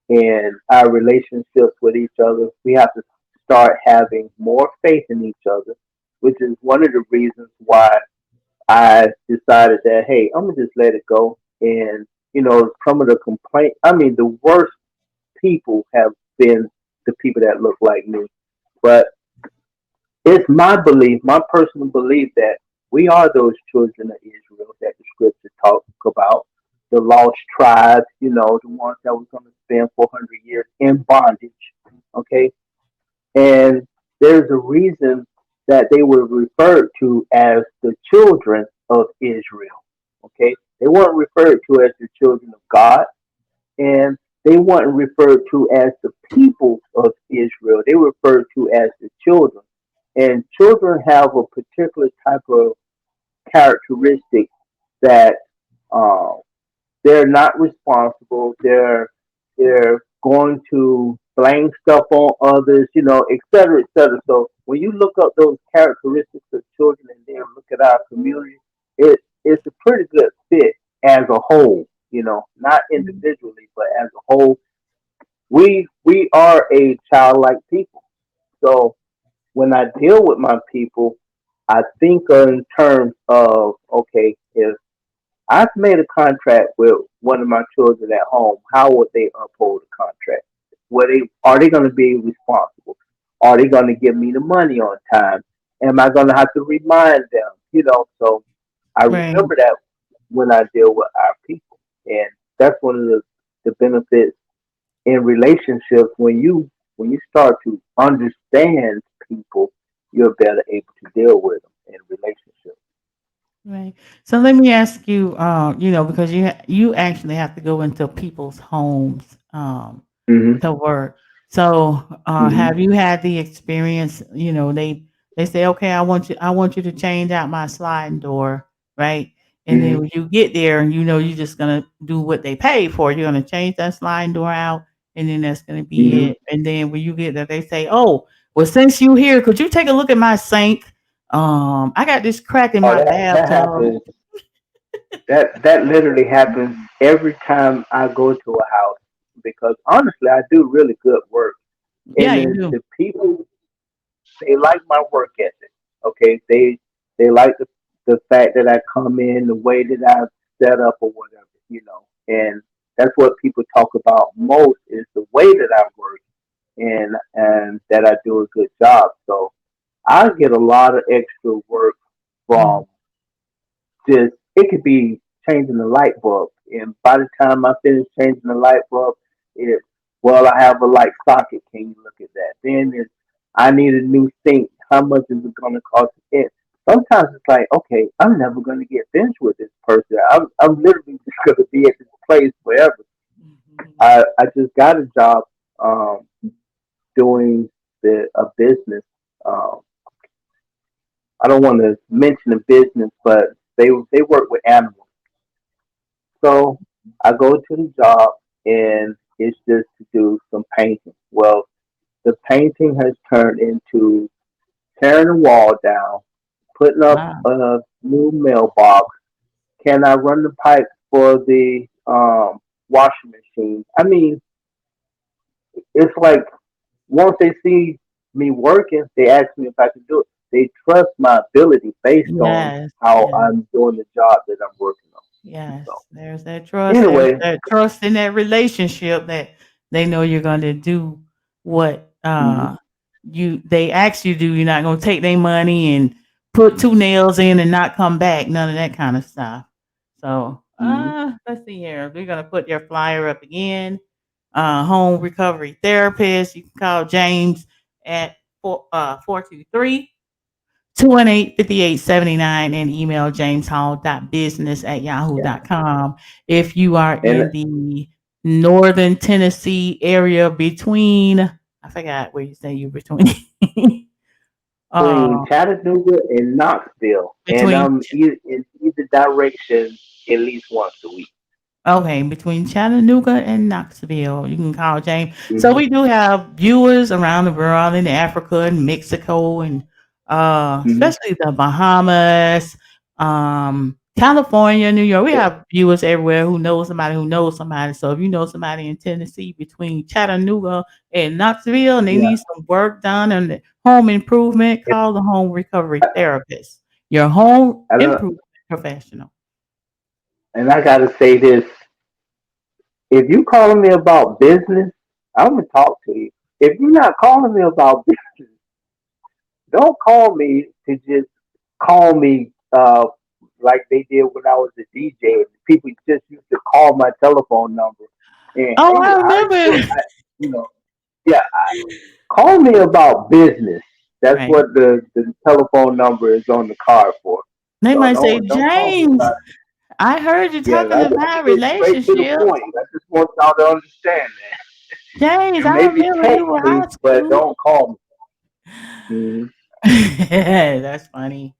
in our relationships with each other. We have to start having more faith in each other, which is one of the reasons why I decided that, hey, I'm gonna just let it go. And some of the complaint, I mean, the worst people have been the people that look like me. But it's my belief, my personal belief, that we are those children of Israel that the scripture talks about, the lost tribes, the ones that was going to spend 400 years in bondage. Okay, and there's a reason that they were referred to as the children of Israel. Okay, they weren't referred to as the children of God, and they weren't referred to as the people of Israel. They were referred to as the children. And children have a particular type of characteristic that uh, they're not responsible. They're going to blame stuff on others, et cetera, et cetera. So when you look up those characteristics of children and then look at our community, it's a pretty good fit as a whole. Not individually, but as a whole. We are a childlike people. So when I deal with my people, I think in terms of, okay, if I've made a contract with one of my children at home. How would they uphold the contract? Are they going to be responsible? Are they going to give me the money on time? Am I going to have to remind them? So I Right. remember that when I deal with our people, and that's one of the benefits in relationships when you start to understand people, you're better able to deal with them in relationships. Right. So let me ask you, because you actually have to go into people's homes Hmm. to work. So Hmm. have you had the experience? They say, okay, I want you to change out my sliding door, right? And then Hmm. when you get there, and you're just gonna do what they paid for. You're gonna change that sliding door out, and then that's gonna be Hmm. it. And then when you get there, they say, oh, well, since you here, could you take a look at my sink? I got this crack in Oh, my that bathtub. happens. That literally happens every time I go to a house because honestly, I do really good work, Yeah, and you the, do. the people they like my work ethic. Okay, they like the fact that I come in the way that I set up or whatever, and that's what people talk about most is the way that I work and that I do a good job. So I get a lot of extra work Mm. from just it could be changing the light bulb, and by the time I finish changing the light bulb, it well I have a light socket. Can you look at that? Then it's I need a new sink. How much is it going to cost? It sometimes it's like okay, I'm never going to get finished with this person. I'm literally just going to be at this place forever. I just got a job um, doing a business. Um, I don't want to mention the business, but they work with animals. So I go to the job and it's just to do some painting. Well, the painting has turned into tearing the wall down, putting up Wow. a new mailbox. Can I run the pipes for the washing machine? I mean, it's like once they see me working, they ask me if I can do it. They trust my ability based on Yes, how yes, I'm doing the job that I'm working on. So yes. There's that trust. There's anyway, that trust in that relationship that they know you're going to do what mhm, they ask you to do. You're not going to take their money and put two nails in and not come back. None of that kind of stuff. So, mhm. let's see here. We're going to put your flyer up again. Home recovery therapist. You can call James at 423 218-5879 and email Yeah. jameshall.business@yahoo.com. If you are And in the northern Tennessee area between, I forgot where you say you between, between uh, Chattanooga and Knoxville, and between, in either direction at least once a week. okay, between Chattanooga and Knoxville, you can call James. So Hmm. we do have viewers around the world in Africa and Mexico and Hmm. especially the Bahamas, California, New York. We Yeah. have viewers everywhere who knows somebody who knows somebody. So if you know somebody in Tennessee between Chattanooga and Knoxville and they Yeah. need some work done and the home improvement, call the home recovery therapist, your home I don't, improvement professional. and I gotta say this: if you calling me about business, I'm gonna talk to you. If you're not calling me about business, don't call me to just call me like they did when I was a DJ. People just used to call my telephone number and Oh, hey, I how you doing? remember. You know, yeah, call me about business. That's Right. what the telephone number is on the card for. They So might say, don't call me James, about I heard you yeah. talking I just about get straight to the relationships. point. I just want y'all to understand that. James, And I maybe remember you text were me, high but school. don't call me. Mhm. That's funny.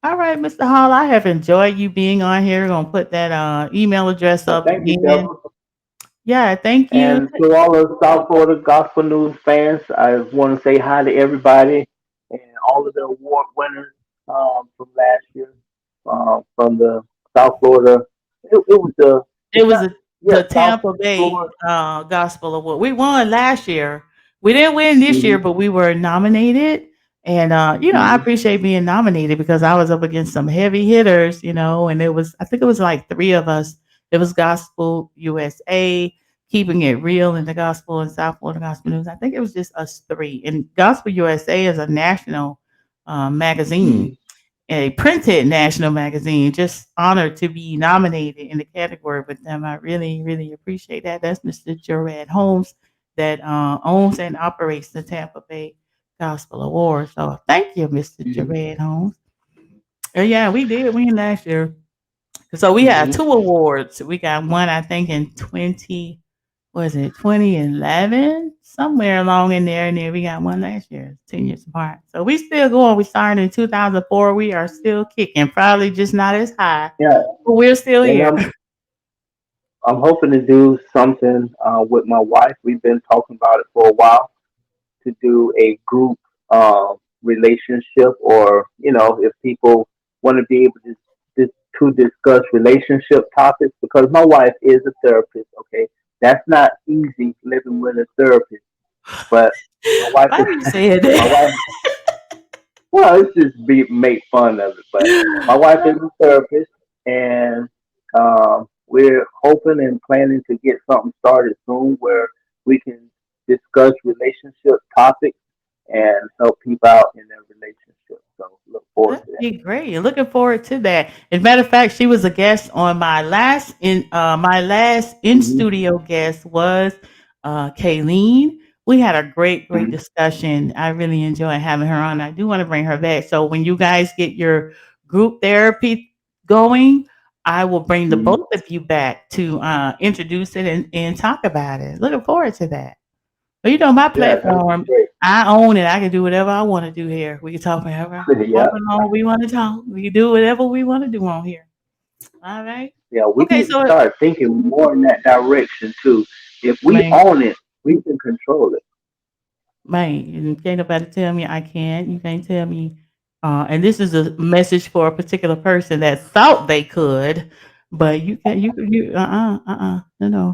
All right, Mr. Hall, I have enjoyed you being on here. Gonna put that email address Well, up thank you, again. Deborah. Yeah, thank you. And to all of South Florida Gospel News fans, I want to say hi to everybody and all of the award winners from last year from the South Florida. It was the It it's was not the South Tampa Bay Florida. Gospel Award. We won last year. We didn't win this year, Hmm. but we were nominated. And I Hmm. appreciate being nominated because I was up against some heavy hitters, and I think it was like three of us. It was Gospel USA, Keeping It Real in the Gospel and South Florida Gospel News. I think it was just us three. And Gospel USA is a national magazine, Hmm. a printed national magazine. Just honored to be nominated in the category with them. I really, really appreciate that. That's Mr. Jared Holmes that owns and operates the Tampa Bay Gospel Award. So thank you, Mr. Hmm. Jared Holmes. Yeah, we did win last year. So we had Hmm. two awards. We got one, I think, in 2011, somewhere along in there, and then we got one last year, 10 years apart. So we still going. We started in 2004. We are still kicking, probably just not as high, Yeah, but we're still and here. I'm hoping to do something with my wife. We've been talking about it for a while to do a group relationship, or if people want to be able to discuss relationship topics, because my wife is a therapist. Okay, that's not easy living with a therapist, but my wife Why is you saying my wife. that? Well, it's just be make fun of it, but my wife is a therapist, and we're hoping and planning to get something started soon where we can discuss relationship topics and help people out in their relationship. So look forward That'd to that. be great. Looking forward to that. As a matter of fact, she was a guest on my last in Hmm. studio guest was Kayleen. We had a great Hmm. discussion. I really enjoyed having her on. I do want to bring her back. So when you guys get your group therapy going, I will bring the Hmm. both of you back to introduce it and talk about it. Looking forward to that. But my Yeah, that would be platform, great. I own it. I can do whatever I want to do here. We can talk Yeah, however long we want to talk. We can do whatever we want to do on here. All right. yeah, we Okay. need to So, start thinking more in that direction too. If we man, own it, we can control it. man, can't nobody tell me I can't. You can't tell me. And this is a message for a particular person that thought they could, but you can't.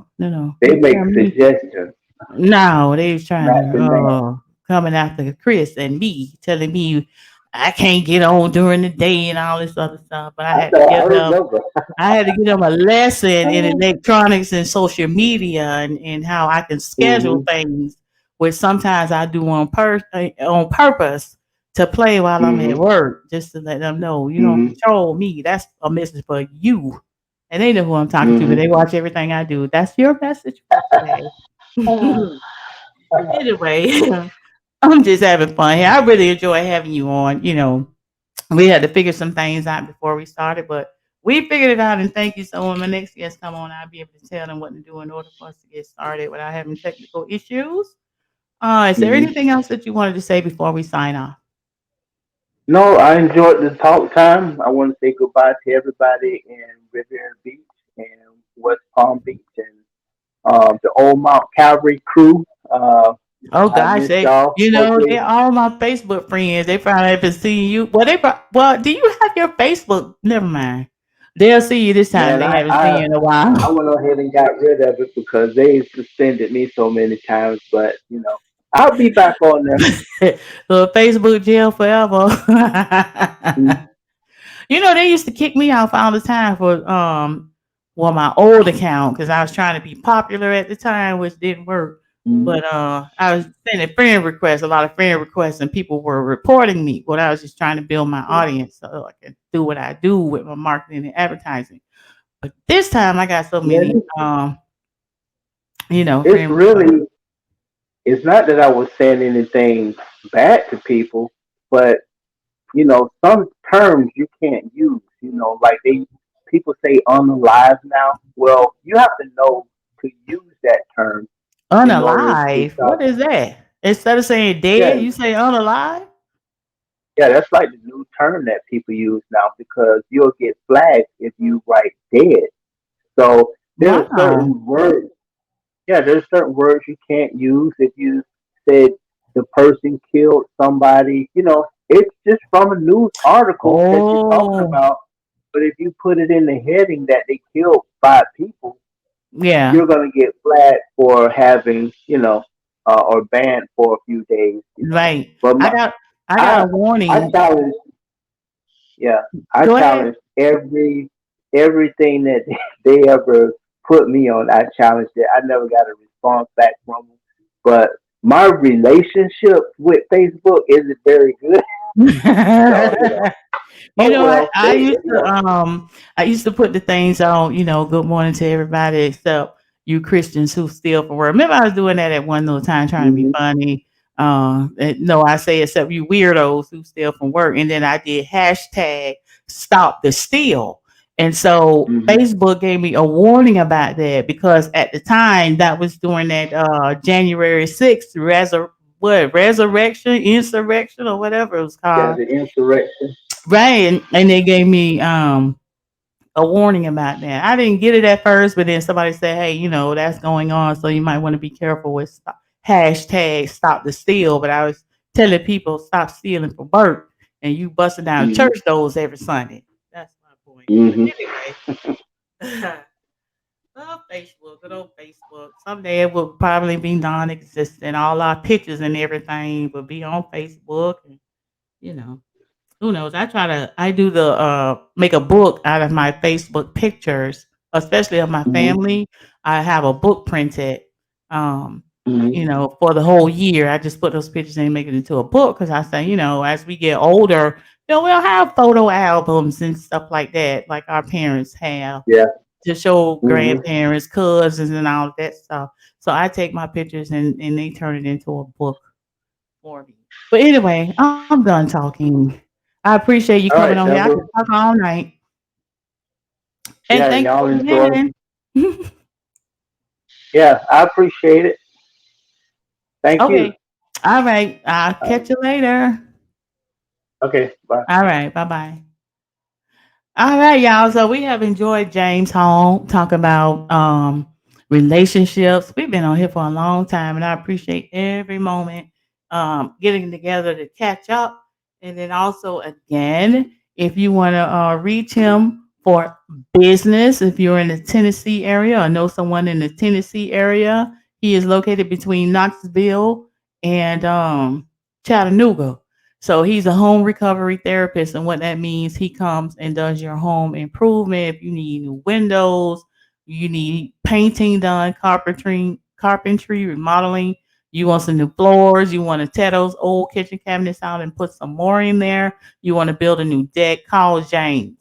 No. They You make tell me. suggestions, No, they was trying not to demand. coming after Chris and me, telling me I can't get on during the day and all this other stuff. But I thought I remember. I had to give them a lesson in electronics and social media and how I can schedule Hmm. things, which sometimes I do on purpose to play while I'm at Hmm. work, just to let them know you don't Hmm. control me. That's a message for you. And they know who I'm talking to because Hmm. they watch everything I do. That's your message for today. Anyway, I'm just having fun here. I really enjoy having you on. We had to figure some things out before we started, but we figured it out. And thank you. So when my next guest come on, I'll be able to tell them what to do in order for us to get started without having technical issues. Is there Hmm. anything else that you wanted to say before we sign off? No, I enjoyed the talk time. I want to say goodbye to everybody in Riviera Beach and West Palm Beach and the Old Mount Calvary crew. Oh I gosh, miss y'all. they're Hopefully, all my Facebook friends. They probably haven't seen you. Well, do you have your Facebook? Never mind. They'll see you this time. man, They haven't seen you in a I while. went ahead and got rid of it because they suspended me so many times. But I'll be back on there. The Facebook jail forever. They used to kick me off all the time for my old account because I was trying to be popular at the time, which didn't work. Mm-hmm. But I was sending friend requests, a lot of friend requests, and people were reporting me. But I was just trying to build my audience so I could do what I do with my marketing and advertising. But this time I got so Yeah, many it's friend requests. really it's not that I was saying anything bad to people, but some terms you can't use. Like people say unalive now. Well, you have to know to use that term in order to Unalive. stop. What is that? Instead of saying dead, Yeah, you say unalive? Yeah, that's like the new term that people use now because you'll get flagged if you write dead. So there are Wow. certain words. Yeah, there's certain words you can't use if you said the person killed somebody. It's just from a news article that you're talking Oh, about. But if you put it in the heading that they killed five people, yeah. you're gonna get flagged for having, or banned for a few days. Right. But I got I got I, a I warning. challenge, yeah, I Go ahead. challenge everything that they ever put me on. I challenged it. I never got a response back from them. But my relationship with Facebook isn't very good. So You oh know, well, I they, used to I used to put the things on, good morning to everybody except you Christians who steal from work. Remember I was doing that at one little time trying to be hmm funny. No, I say except you weirdos who steal from work. And then I did hashtag stop the steal. And so hmm Facebook gave me a warning about that because at the time that was during that January 6th resurrection, insurrection, or whatever it was yeah, called. the insurrection. Right. And they gave me a warning about that. I didn't get it at first, but then somebody said, hey, that's going on. So you might want to be careful with hashtag stop the steal. But I was telling people stop stealing from work and you busting down hmm church doors every Sunday. That's my point. But hmm anyway, oh, Facebook, good old Facebook. Someday it will probably be non existent. All our pictures and everything will be on Facebook. And, you know. Who knows? I do the make a book out of my Facebook pictures, especially of my hmm family. I have a book printed, um, hmm for the whole year. I just put those pictures in and make it into a book because I say, as we get older, we'll have photo albums and stuff like that, like our parents have Yeah. to show hmm grandparents, cousins, and all of that stuff. So I take my pictures and they turn it into a book for me. But anyway, I'm done talking. I appreciate you All coming right, on here. I could Deborah. talk all night. And Yeah, thank y'all you enjoy. again. Yeah, I appreciate it. Thank you. Okay. All right. I'll catch you later. Okay, bye. All right. Bye bye. All right, y'all. So we have enjoyed James Hall talk about relationships. We've been on here for a long time, and I appreciate every moment getting together to catch up. And then also, again, if you want to reach him for business, if you're in the Tennessee area or know someone in the Tennessee area, he is located between Knoxville and Chattanooga. So he's a home recovery therapist, and what that means, he comes and does your home improvement. If you need new windows, you need painting done, carpentry, remodeling. You want some new floors. You want to tear those old kitchen cabinets out and put some more in there. You want to build a new deck. Call James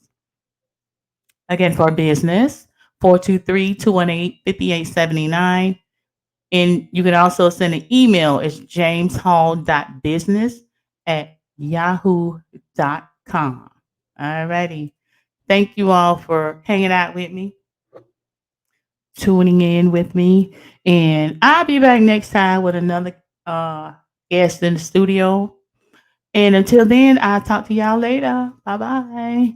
again for business 423-218-5879. And you can also send an email. It's jameshall.business@yahoo.com. All righty. Thank you all for hanging out with me, tuning in with me. And I'll be back next time with another guest in the studio. And until then, I'll talk to y'all later. Bye bye.